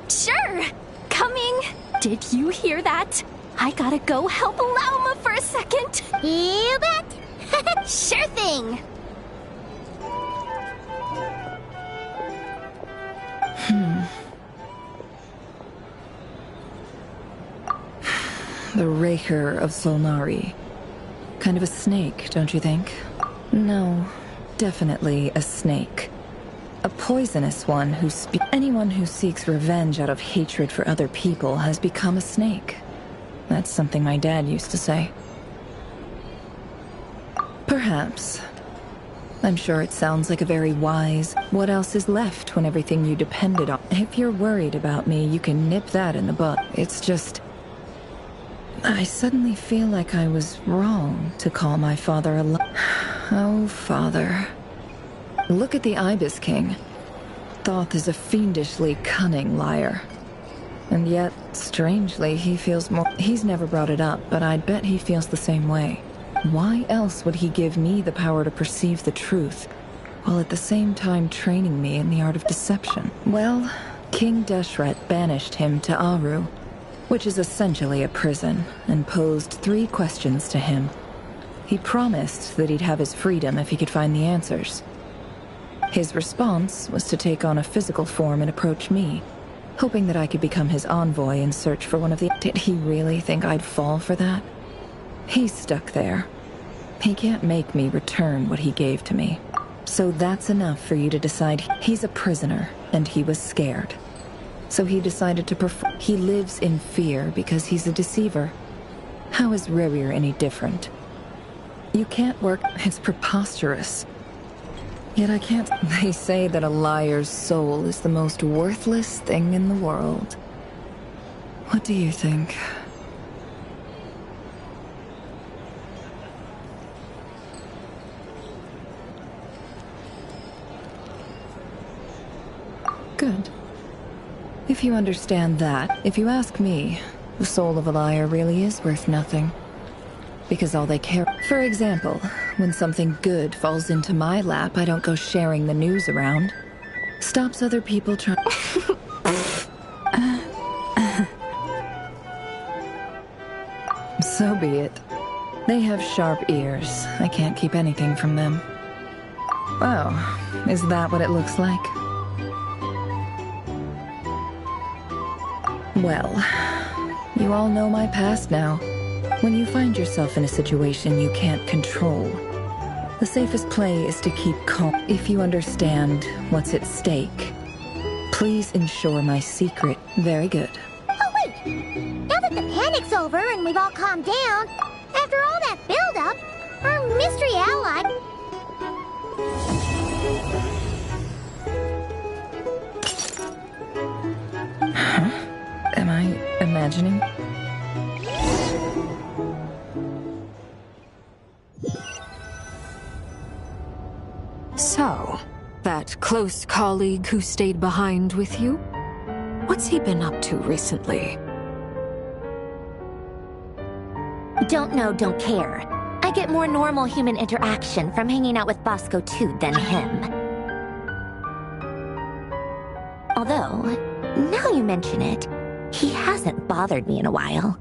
sure. Coming. Did you hear that? I gotta go help Lauma for a second. You bet! Sure thing. The Raker of Solnari. Kind of a snake, don't you think? No, definitely a snake. A poisonous one who anyone who seeks revenge out of hatred for other people has become a snake. That's something my dad used to say. Perhaps. I'm sure it sounds like a very wise... What else is left when everything you depended on? If you're worried about me, you can nip that in the bud. It's just... I suddenly feel like I was wrong to call my father a Oh, father. Look at the Ibis King. Thoth is a fiendishly cunning liar. And yet, strangely, he feels more... He's never brought it up, but I'd bet he feels the same way. Why else would he give me the power to perceive the truth, while at the same time training me in the art of deception? Well, King Deshret banished him to Aru, which is essentially a prison, and posed 3 questions to him. He promised that he'd have his freedom if he could find the answers. His response was to take on a physical form and approach me, hoping that I could become his envoy in search for one of the... Did he really think I'd fall for that? He's stuck there. He can't make me return what he gave to me. So that's enough for you to decide he's a prisoner, and he was scared. So he decided to perform. He lives in fear because he's a deceiver. How is Rerir any different? You can't work... It's preposterous. Yet I can't... They say that a liar's soul is the most worthless thing in the world. What do you think? Good. If you understand that, if you ask me, the soul of a liar really is worth nothing. Because all they care... For example, when something good falls into my lap, I don't go sharing the news around. Stops other people trying... So be it. They have sharp ears. I can't keep anything from them. Oh, is that what it looks like? Well, you all know my past now. When you find yourself in a situation you can't control, the safest play is to keep calm. If you understand what's at stake, please ensure my secret. Very good. Oh wait! Now that the panic's over and we've all calmed down, after all that build-up, our mystery ally... Am I imagining? So, that close colleague who stayed behind with you? What's he been up to recently? Don't know, don't care. I get more normal human interaction from hanging out with Bosco 2 than him. Although, now you mention it, he hasn't bothered me in a while.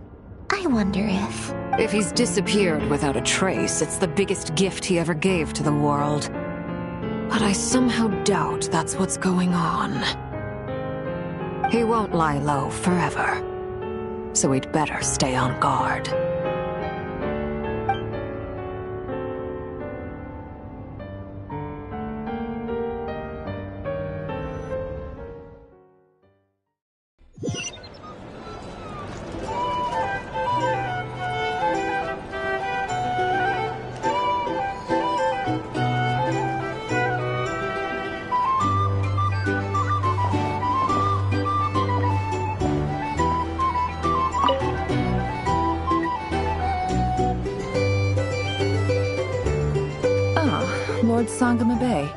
I wonder if... If he's disappeared without a trace, it's the biggest gift he ever gave to the world. But I somehow doubt that's what's going on. He won't lie low forever. So we'd better stay on guard. Lord Sangama Bay.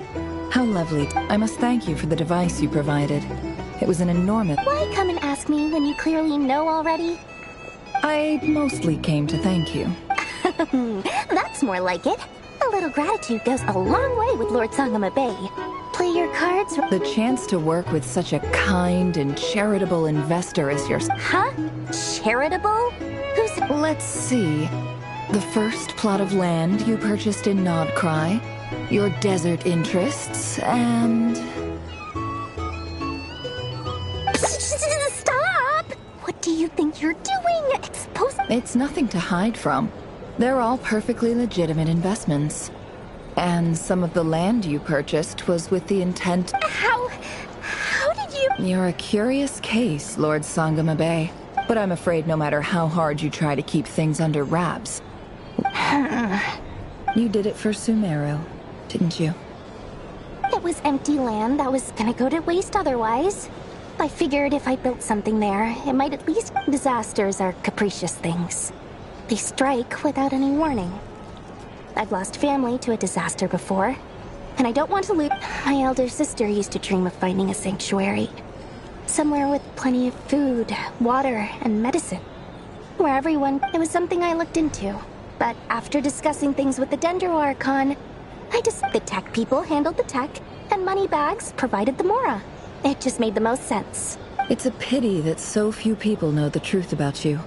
How lovely. I must thank you for the device you provided. It was an enormous... Why come and ask me when you clearly know already? I mostly came to thank you. That's more like it. A little gratitude goes a long way with Lord Sangama Bay. Play your cards... The chance to work with such a kind and charitable investor as yours... Huh? Charitable? Who's... Let's see. The first plot of land you purchased in Nodcry, your desert interests, and... Stop! What do you think you're doing? Expose... It's nothing to hide from. They're all perfectly legitimate investments. And some of the land you purchased was with the intent... How did you... You're a curious case, Lord Sangama Bay. But I'm afraid no matter how hard you try to keep things under wraps... You did it for Sumeru, didn't you? It was empty land that was gonna go to waste otherwise. I figured if I built something there, it might at least... Disasters are capricious things. They strike without any warning. I've lost family to a disaster before, and I don't want to lose... My elder sister used to dream of finding a sanctuary. Somewhere with plenty of food, water, and medicine. Where everyone... It was something I looked into. But after discussing things with the Dendro Archon, the tech people handled the tech, and Moneybags provided the Mora. It just made the most sense. It's a pity that so few people know the truth about you.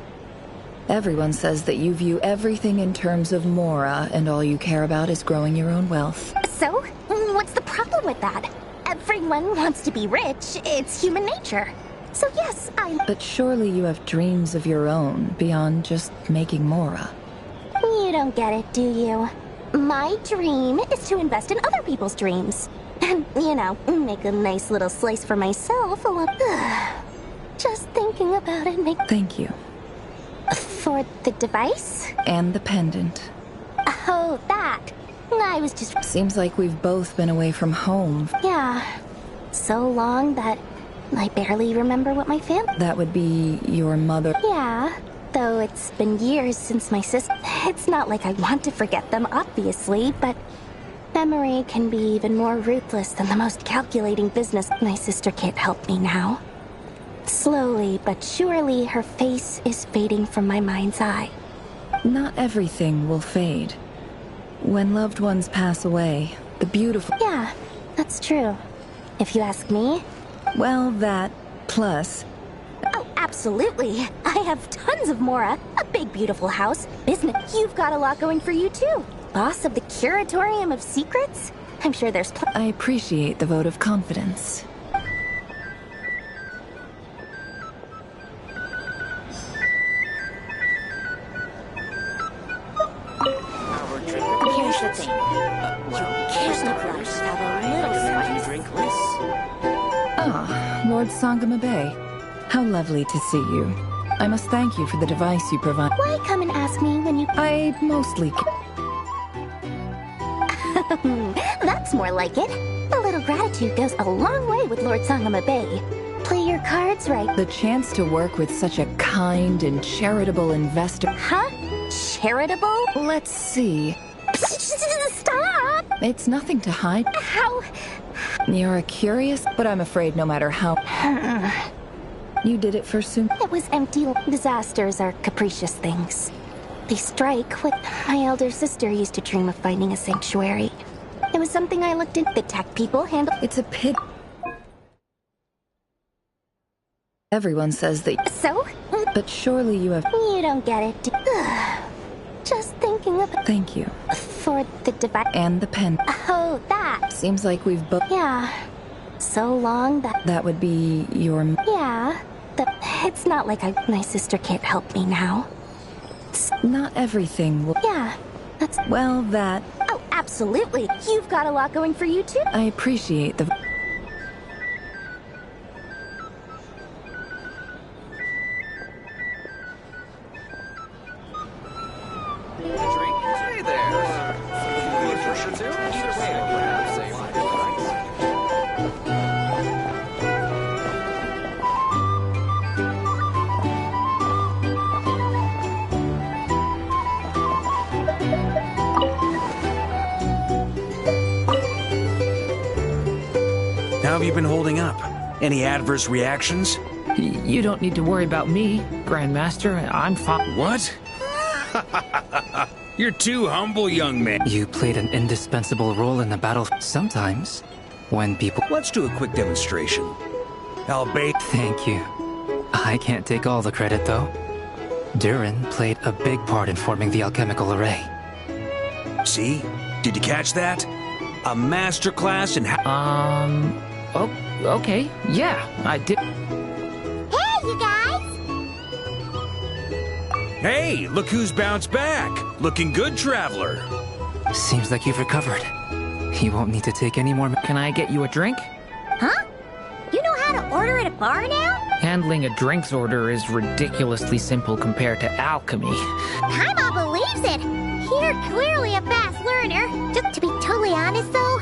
Everyone says that you view everything in terms of Mora, and all you care about is growing your own wealth. So? What's the problem with that? Everyone wants to be rich. It's human nature. So yes, But surely you have dreams of your own, beyond just making Mora. You don't get it, do you? My dream is to invest in other people's dreams. And, you know, make a nice little slice for myself along... Just thinking about it make... Thank you. For the device? And the pendant. Oh, that. I was just... Seems like we've both been away from home. Yeah. So long that I barely remember what my family... That would be your mother... Yeah. Though it's been years since my sister... It's not like I want to forget them, obviously, but... Memory can be even more ruthless than the most calculating business. My sister can't help me now. Slowly but surely, her face is fading from my mind's eye. Not everything will fade. When loved ones pass away, the beautiful... Yeah, that's true. If you ask me... Well, that, plus... Oh, absolutely. I have tons of Mora, a big beautiful house, business. You've got a lot going for you too. Boss of the Curatorium of Secrets? I'm sure there's I appreciate the vote of confidence. Here's the thing. Ah, Lord Sangama Bay. How lovely to see you. I must thank you for the device you provide. Why come and ask me when you... I mostly... That's more like it. A little gratitude goes a long way with Lord Sangama Bay. Play your cards right. The chance to work with such a kind and charitable investor... Huh? Charitable? Let's see. Stop! It's nothing to hide. How... You're a curious, but I'm afraid no matter how... You did it for Sum. It was empty. Disasters are capricious things. They strike what my elder sister used to dream of finding a sanctuary. It was something I looked into. The tech people handle. It's a pit. Everyone says that. So? But surely you have. You don't get it. Just thinking of. Thank you. For the device. And the pen. Oh, that. Seems like we've both. Yeah. So long that. That would be your. Yeah. It's not like my sister can't help me now. Not everything will. Yeah. That's. Well, that. Oh, absolutely. You've got a lot going for you, too. I appreciate the. Hey there. Good for sure, too. Either way, perhaps a How have you been holding up? Any adverse reactions? You don't need to worry about me, Grandmaster. I'm fine. What? You're too humble, young man. You played an indispensable role in the battle. Sometimes, when people... Let's do a quick demonstration. Albeit... Thank you. I can't take all the credit, though. Durin played a big part in forming the alchemical array. See? Did you catch that? A masterclass in how... Oh, okay. Yeah, I did. Hey, you guys! Hey, look who's bounced back. Looking good, Traveler. Seems like you've recovered. You won't need to take any more... Can I get you a drink? Huh? You know how to order at a bar now? Handling a drinks order is ridiculously simple compared to alchemy. Paimon believes it. You're clearly a fast learner. Just to be totally honest, though,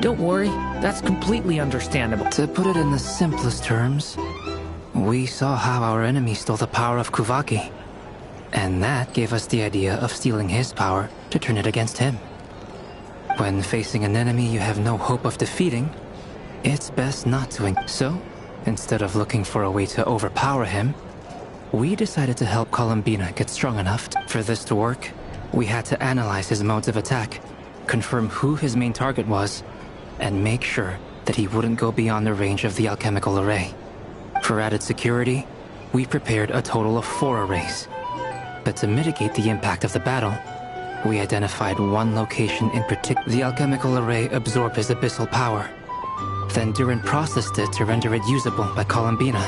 Don't worry, that's completely understandable. To put it in the simplest terms, we saw how our enemy stole the power of Kuvaki. And that gave us the idea of stealing his power to turn it against him. When facing an enemy you have no hope of defeating, it's best not to. So, instead of looking for a way to overpower him, we decided to help Columbina get strong enough. For this to work, we had to analyze his modes of attack, confirm who his main target was, and make sure that he wouldn't go beyond the range of the alchemical array. For added security, we prepared a total of 4 arrays. But to mitigate the impact of the battle, we identified one location in particular. The alchemical array absorbed his abyssal power. Then Durin processed it to render it usable by Columbina.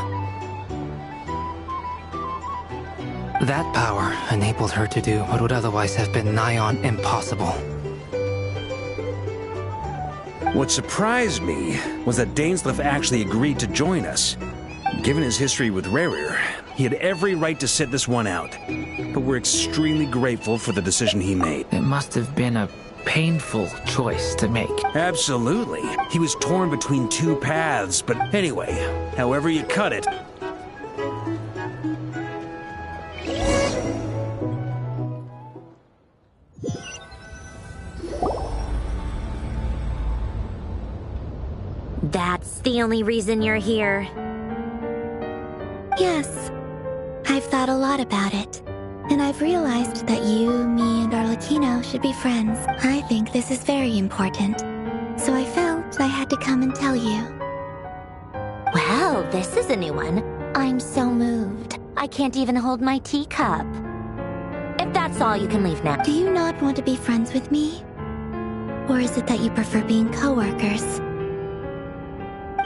That power enabled her to do what would otherwise have been nigh on impossible. What surprised me was that Dainsleif actually agreed to join us. Given his history with Rerir, he had every right to sit this one out. But we're extremely grateful for the decision he made. It must have been a painful choice to make. Absolutely. He was torn between 2 paths, but anyway, however you cut it. that's the only reason you're here. Yes. I've thought a lot about it. And I've realized that you, me, and Arlecchino should be friends. I think this is very important. So I felt I had to come and tell you. Well, this is a new one. I'm so moved. I can't even hold my teacup. If that's all, you can leave now. Do you not want to be friends with me? Or is it that you prefer being co-workers?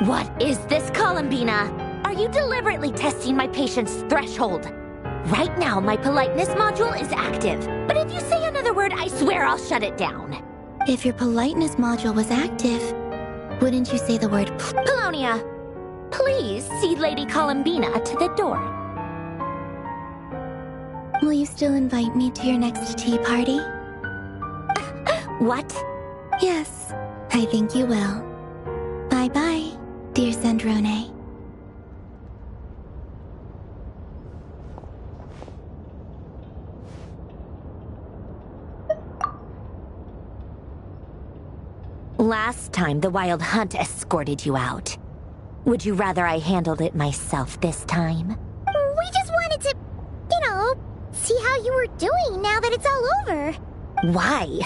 What is this, Columbina? Are you deliberately testing my patience threshold? Right now, my politeness module is active. But if you say another word, I swear I'll shut it down. If your politeness module was active, wouldn't you say the word Paulownia, please see Lady Columbina to the door. Will you still invite me to your next tea party? What? Yes, I think you will. Bye-bye, dear Zandrone. Last time, the Wild Hunt escorted you out. Would you rather I handled it myself this time? We just wanted to, see how you were doing now that it's all over. Why?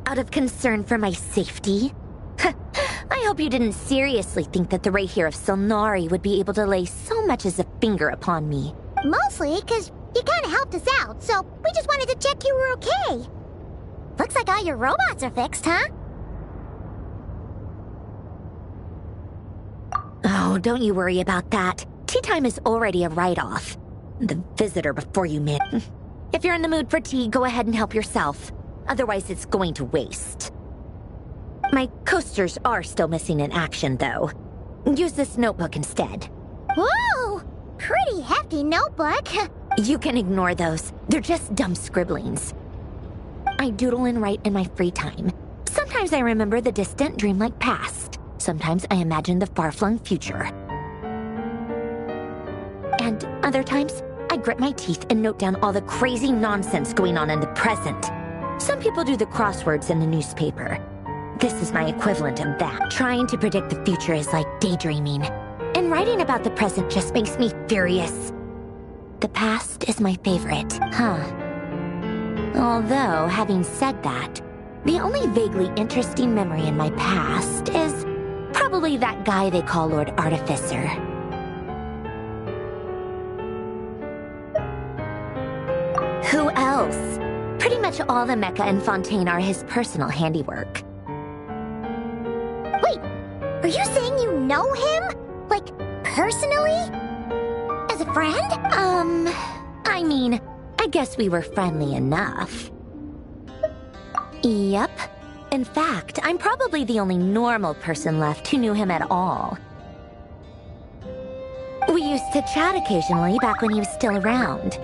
Out of concern for my safety? I hope you didn't seriously think that the Rahier of Selnari would be able to lay so much as a finger upon me. Mostly because you kind of helped us out, so we just wanted to check you were okay. Looks like all your robots are fixed, huh? Oh, don't you worry about that. Tea time is already a write-off. The visitor before you met. If you're in the mood for tea, go ahead and help yourself. Otherwise, it's going to waste. My coasters are still missing in action, though. Use this notebook instead. Whoa! Pretty hefty notebook. You can ignore those. They're just dumb scribblings. I doodle and write in my free time. Sometimes I remember the distant dreamlike past. Sometimes I imagine the far-flung future. And other times, I grit my teeth and note down all the crazy nonsense going on in the present. Some people do the crosswords in the newspaper. This is my equivalent of that. Trying to predict the future is like daydreaming. And writing about the present just makes me furious. The past is my favorite, huh? Although, having said that, the only vaguely interesting memory in my past is probably that guy they call Lord Artificer. Who else? Pretty much all the mecha and Fontaine are his personal handiwork. Wait, are you saying you know him? Like, personally? As a friend? I mean, I guess we were friendly enough. Yep. In fact, I'm probably the only normal person left who knew him at all. We used to chat occasionally back when he was still around.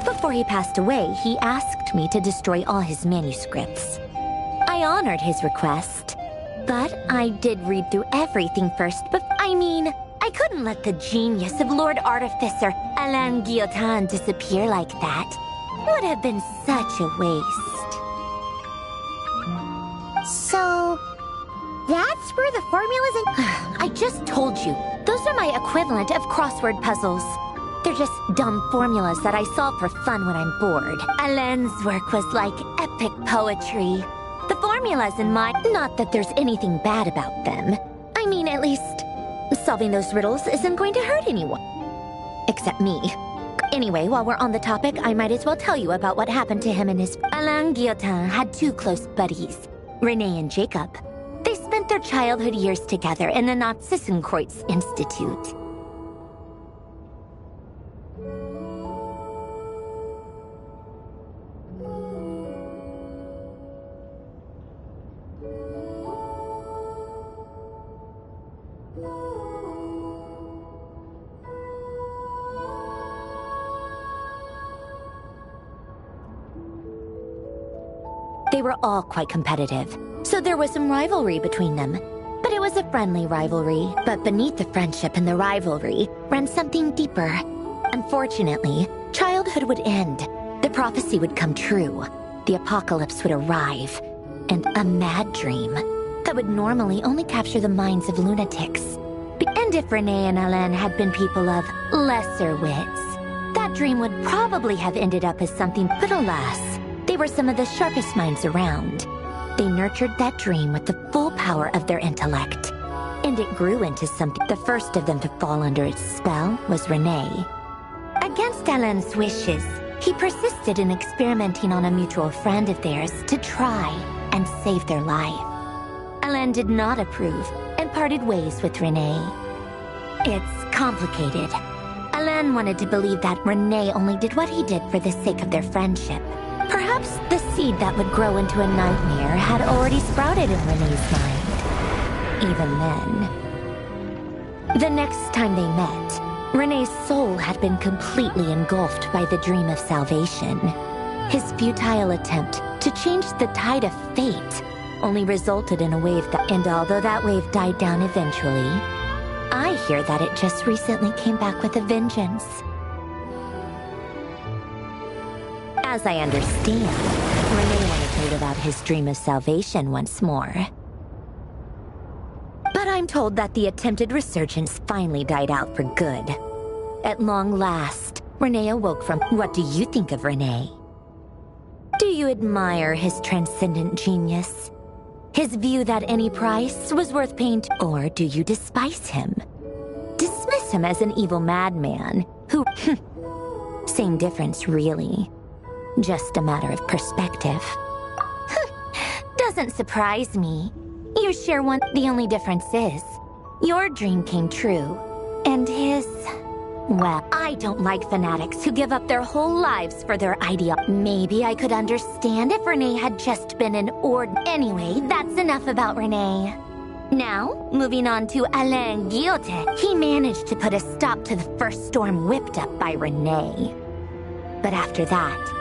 Before he passed away, he asked me to destroy all his manuscripts. I honored his request, but I did read through everything first, I couldn't let the genius of Lord Artificer Alain Guillotin disappear like that. Would have been such a waste. So, that's where the formulas and... I just told you, those are my equivalent of crossword puzzles. They're just dumb formulas that I solve for fun when I'm bored. Alain's work was like epic poetry. The formulas in mine, not that there's anything bad about them. I mean, at least, solving those riddles isn't going to hurt anyone. Except me. Anyway, while we're on the topic, I might as well tell you about what happened to him and his... Alain Guillotin had two close buddies, Renee and Jacob. They spent their childhood years together in the Narzissenkreuz Institute. They were all quite competitive, so there was some rivalry between them. But it was a friendly rivalry. But beneath the friendship and the rivalry ran something deeper. Unfortunately, childhood would end. The prophecy would come true. The apocalypse would arrive. And a mad dream that would normally only capture the minds of lunatics. And if Renee and Alain had been people of lesser wits, that dream would probably have ended up as something, but alas, they were some of the sharpest minds around. They nurtured that dream with the full power of their intellect, and it grew into something. The first of them to fall under its spell was Renee. Against Alain's wishes, he persisted in experimenting on a mutual friend of theirs to try and save their life. Alain did not approve and parted ways with Renee. It's complicated. Alain wanted to believe that Renee only did what he did for the sake of their friendship. Perhaps the seed that would grow into a nightmare had already sprouted in Renee's mind. Even then. The next time they met, Renee's soul had been completely engulfed by the dream of salvation. His futile attempt to change the tide of fate only resulted in a wave that... And although that wave died down eventually, I hear that it just recently came back with a vengeance. As I understand, Renee wanted to live out his dream of salvation once more. But I'm I'm told that the attempted resurgence finally died out for good. At long last, Renee awoke from... What do you think of Renee? Do you admire his transcendent genius? His view that any price was worth paying to... Or do you despise him? Dismiss him as an evil madman who... Same difference, really. Just a matter of perspective. Doesn't surprise me. You share one. The only difference is, your dream came true, and his... Well, I don't like fanatics who give up their whole lives for their idea. Maybe I could understand if Renee had just been an Anyway, that's enough about Renee. Now, moving on to Alain Guillotin. He managed to put a stop to the first storm whipped up by Renee. But after that,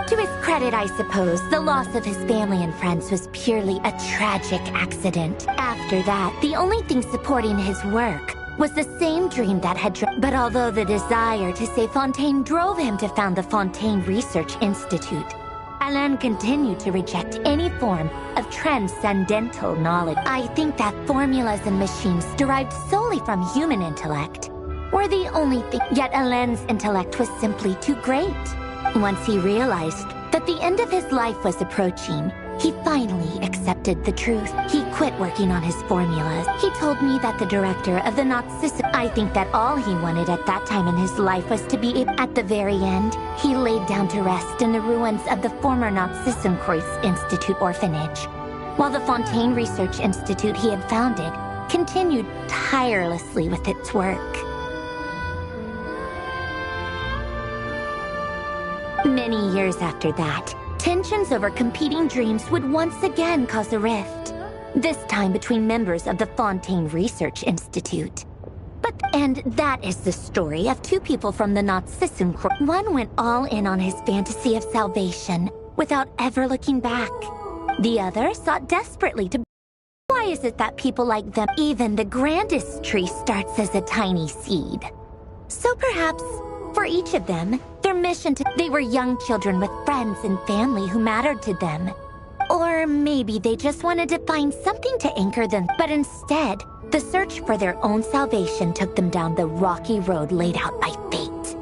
to his credit, I suppose, the loss of his family and friends was purely a tragic accident. After that, the only thing supporting his work was the same dream that had But although the desire to save Fontaine drove him to found the Fontaine Research Institute, Alain continued to reject any form of transcendental knowledge. I think that formulas and machines derived solely from human intellect were the only thing. Yet Alain's intellect was simply too great. Once he realized that the end of his life was approaching, he finally accepted the truth. He quit working on his formulas. He told me that the director of the Nazism... I think that all he wanted at that time in his life was to be... At the very end, he laid down to rest in the ruins of the former Narzissenkreuz Institute orphanage, while the Fontaine Research Institute he had founded continued tirelessly with its work. Many years after that, tensions over competing dreams would once again cause a rift, this time between members of the Fontaine Research Institute. And that is the story of two people from the Narzissenkreuz. One went all in on his fantasy of salvation without ever looking back. The other sought desperately to... Why is it that people like them, even the grandest tree starts as a tiny seed? So perhaps, for each of them, their mission to... They were young children with friends and family who mattered to them. Or maybe they just wanted to find something to anchor them. But instead, the search for their own salvation took them down the rocky road laid out by fate.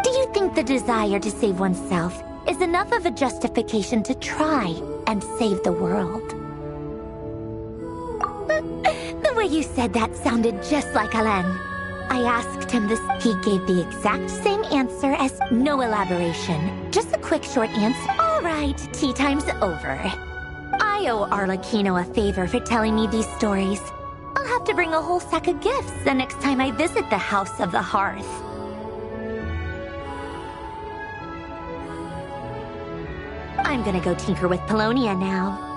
Do you think the desire to save oneself is enough of a justification to try and save the world? The way you said that sounded just like Alain. I asked him this. He gave the exact same answer as no elaboration. Just a quick short answer. All right, tea time's over. I owe Arlecchino a favor for telling me these stories. I'll have to bring a whole sack of gifts the next time I visit the House of the Hearth. I'm gonna go tinker with Paulownia now.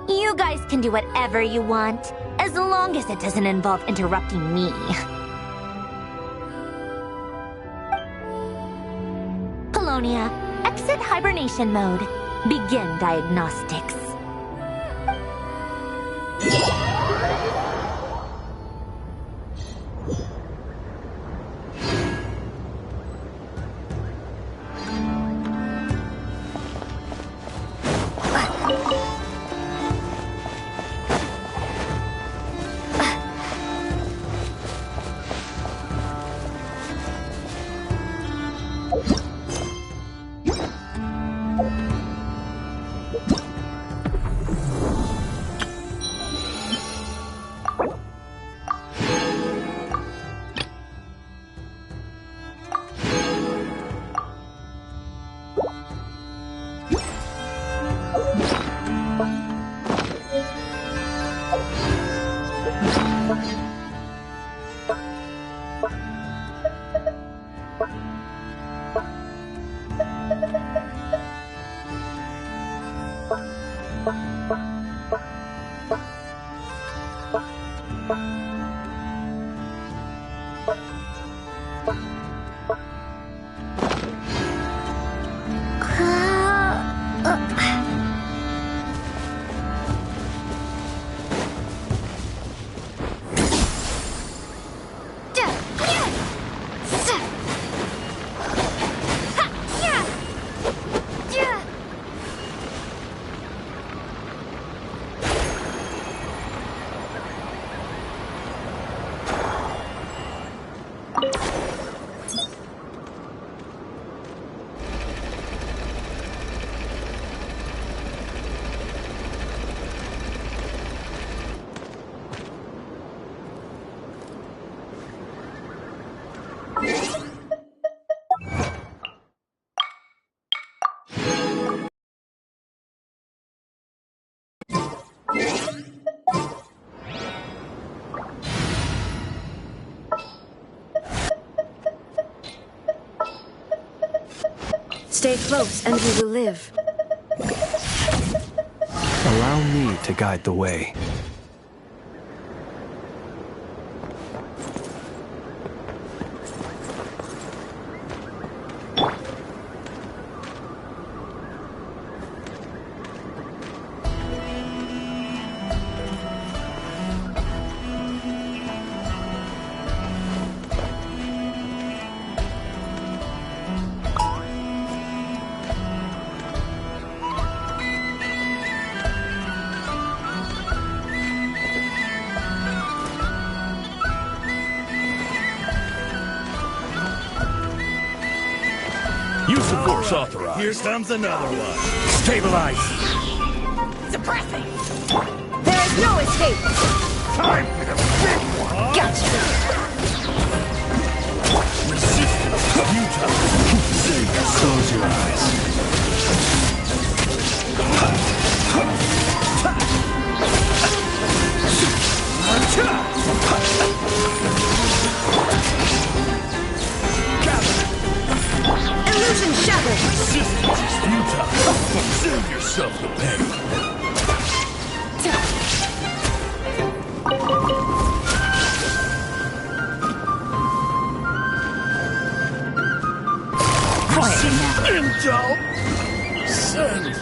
You guys can do whatever you want, as long as it doesn't involve interrupting me. Paulownia, exit hibernation mode. Begin diagnostics. Stay close and we will live. Allow me to guide the way. Use the force authorized. Here comes another one. Stabilize. Suppressing! There is no escape! Time for the big one. Gotcha! Resistance futile. Close your eyes. Illusion shattered! Resistance is futile. Save yourself the pain. Quiet now. Intel. Send.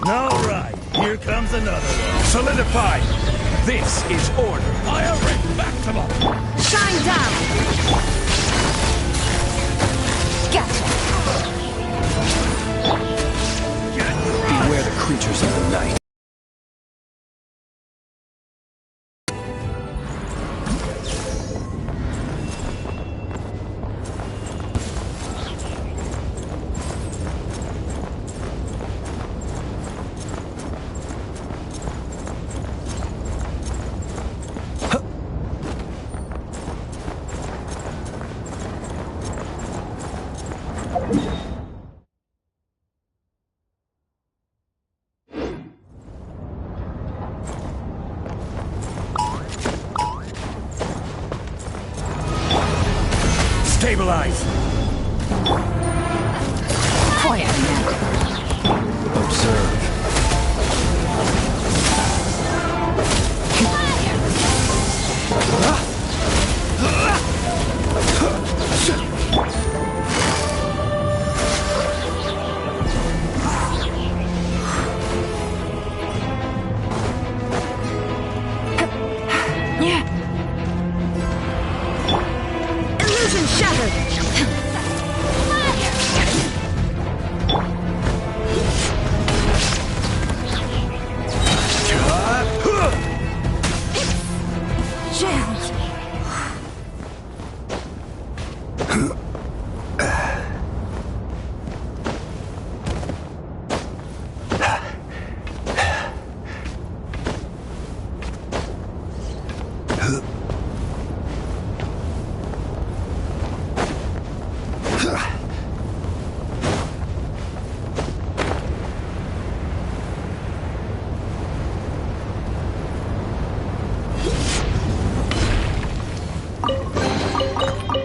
All right, here comes another one. Solidify! This is order. Fire ring back to them. Shine down! Gotcha! Beware the creatures of the night. Stabilize! Quiet now. Observe. Yeah. Illusion shattered. Jammed.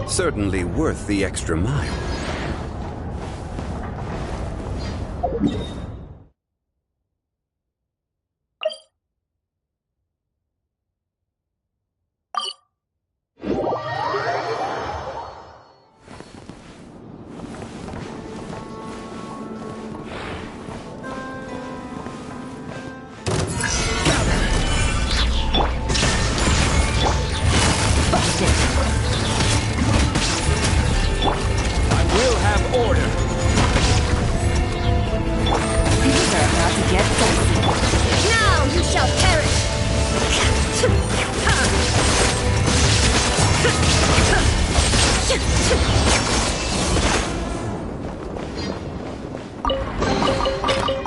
Certainly worth the extra mile.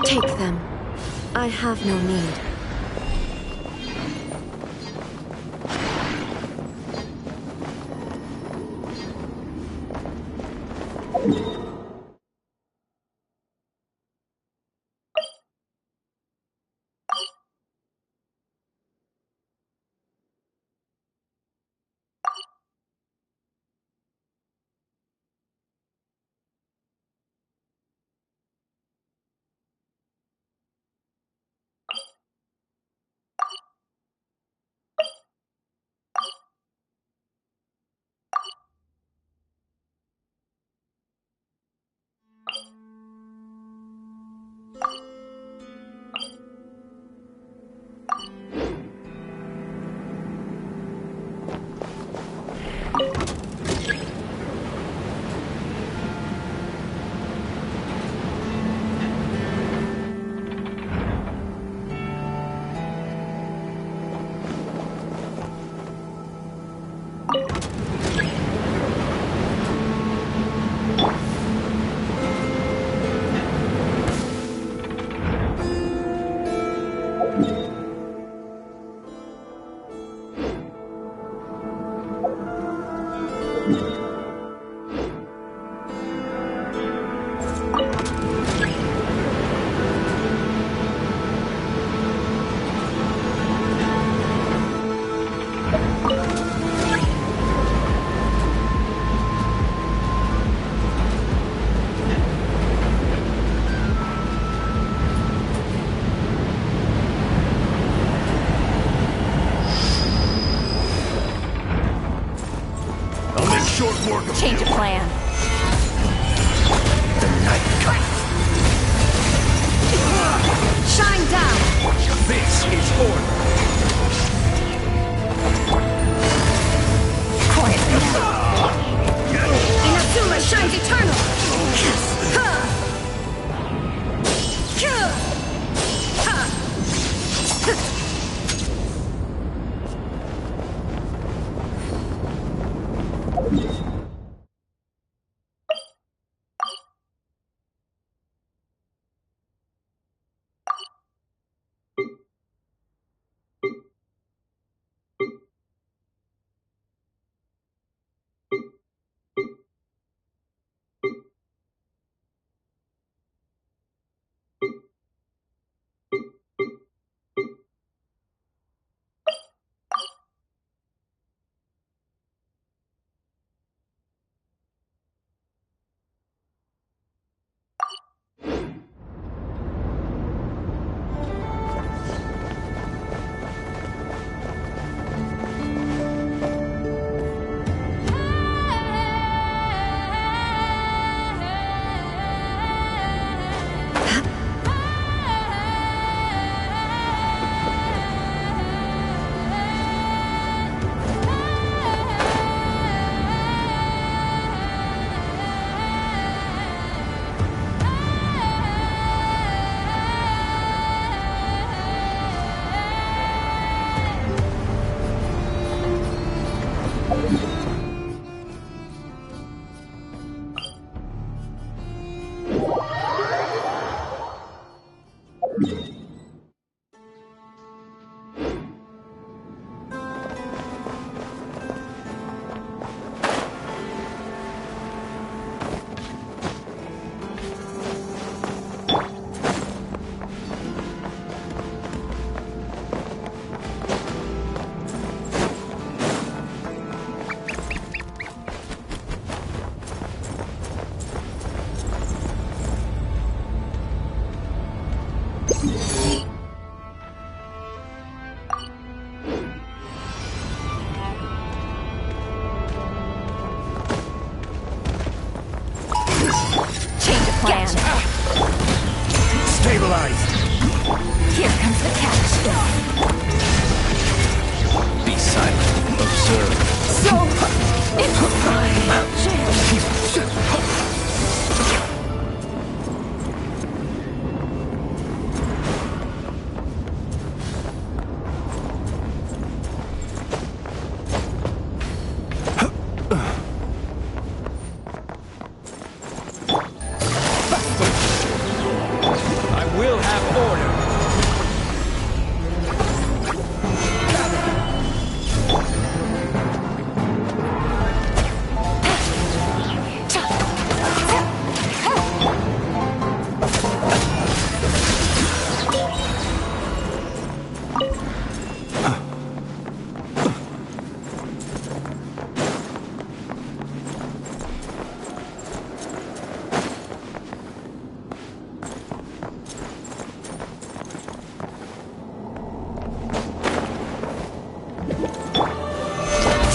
Take them. I have no need. Change of plan. The night comes. Stabilized. Here comes the catch. Be silent. Observe. So, it's my chance.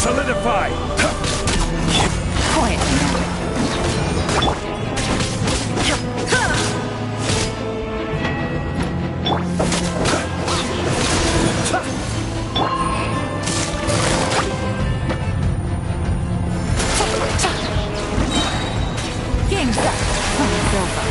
Solidify! Quiet now. Game's up. It's over.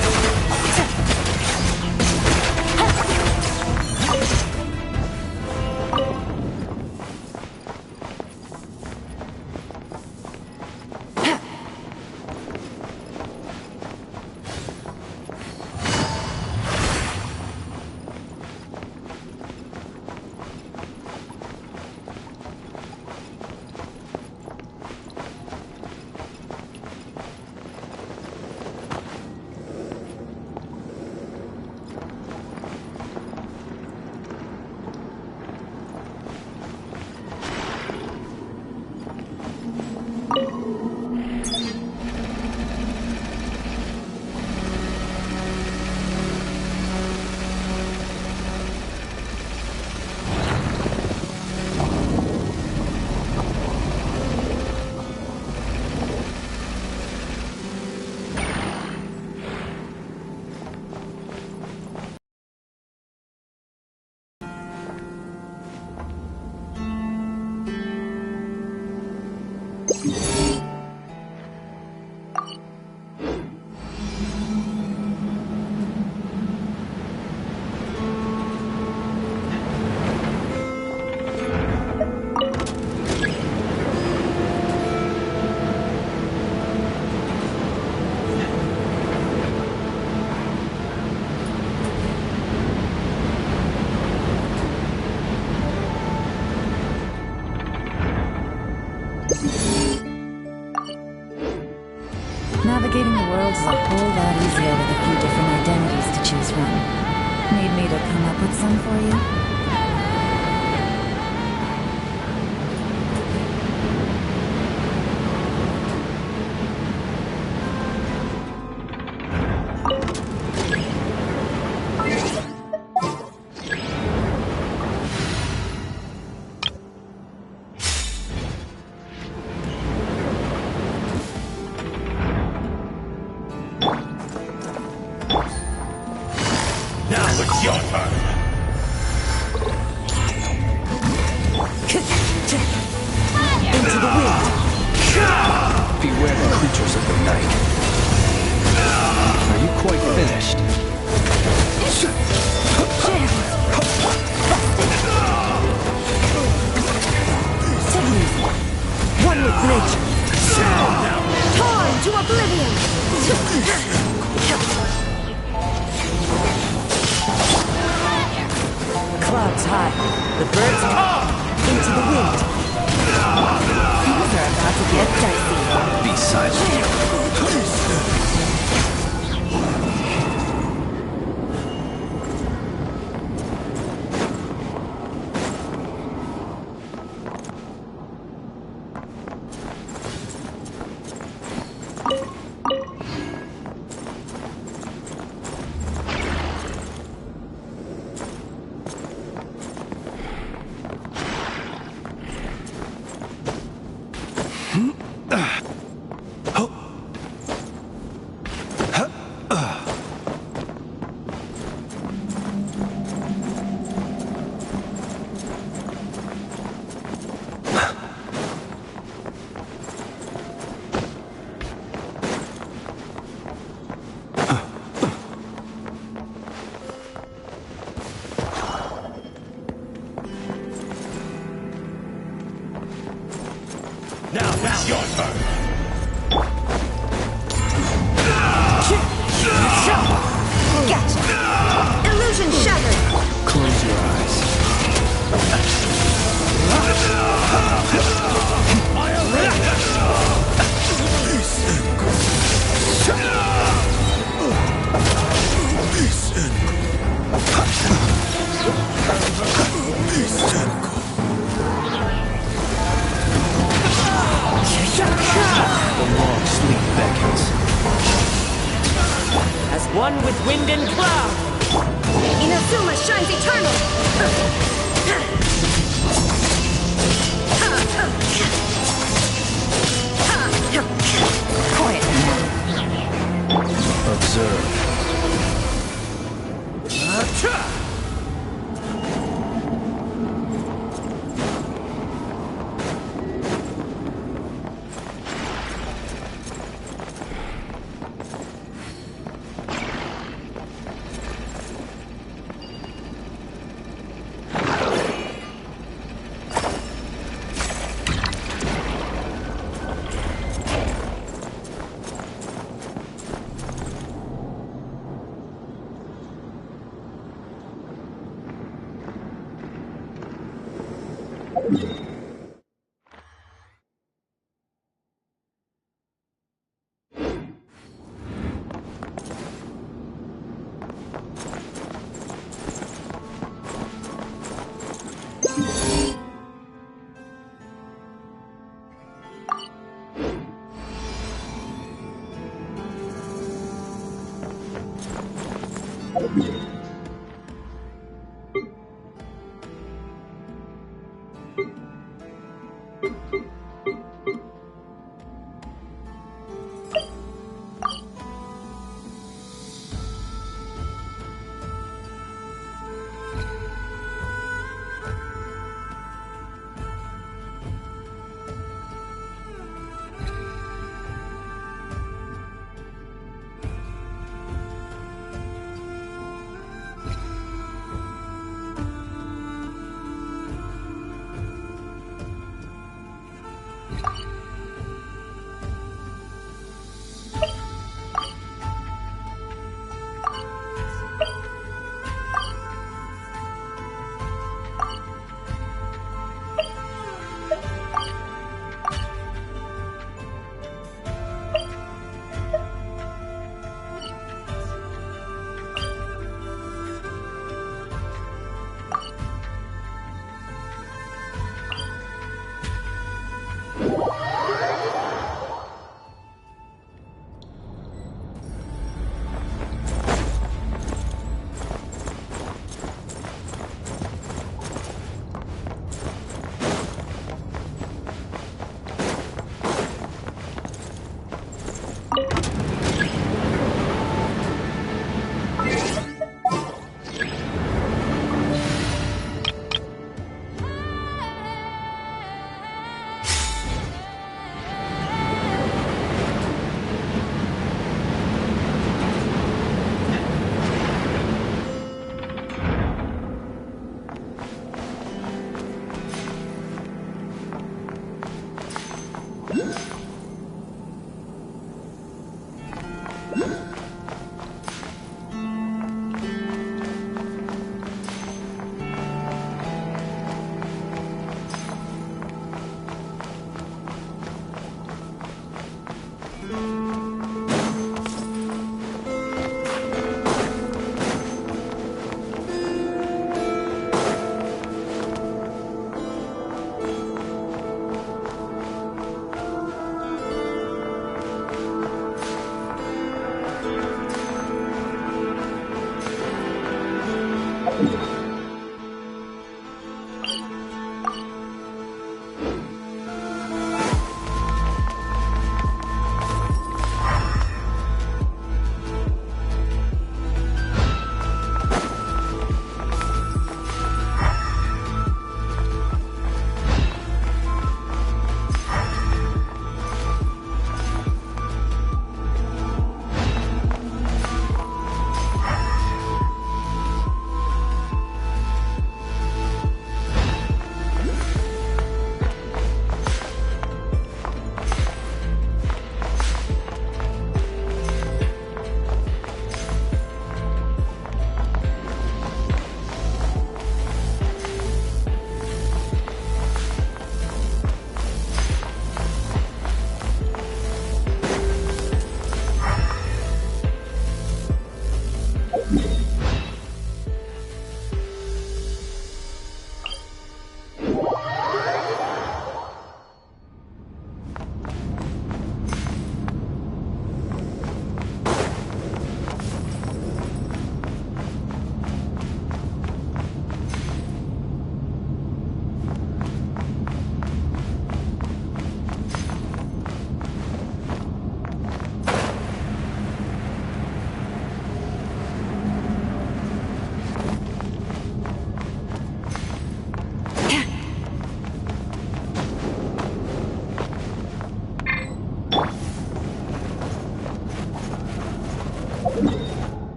Navigating the world is a whole lot easier with a few different identities to choose from. Need me to come up with some for you? It's your turn. Into the wind. Beware the creatures of the night. Are you quite finished? One with nature. Torn to oblivion. Clouds high. The birds call. Into the wind. Things are about to get dicey. Be silent. Now it's your turn. Gotcha. Illusion shattered. Close your eyes. The long sleep beckons. As one with wind and cloud. Inazuma shines eternal. Quiet. Observe.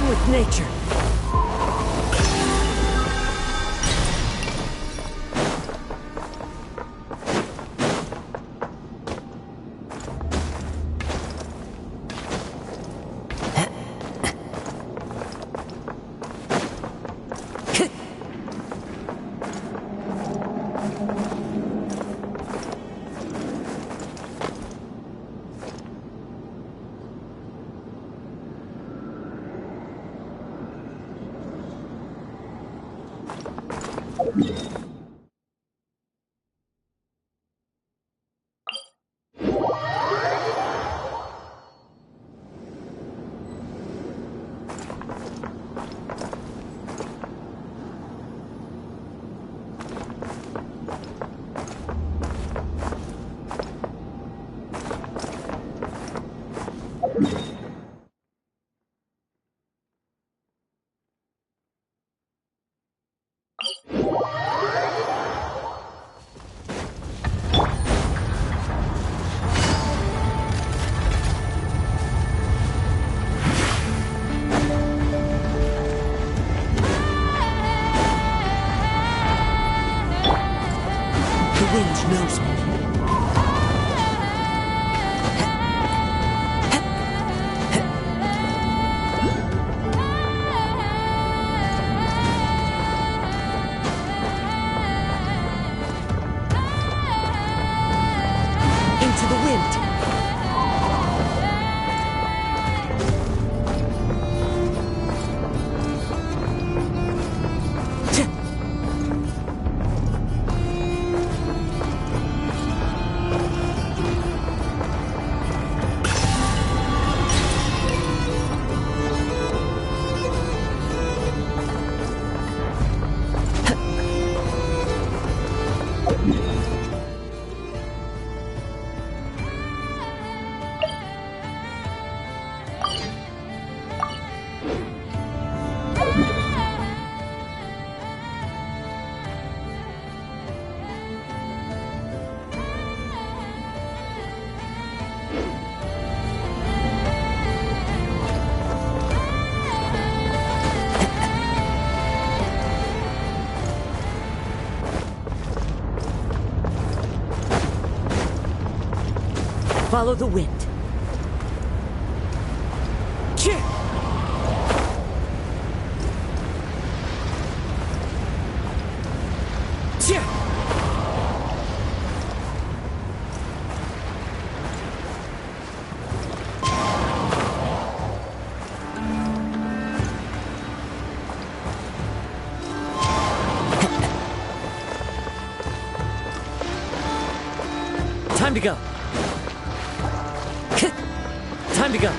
one with nature. Knows me. Into the wind. Follow the wind. Time to go. Time to go.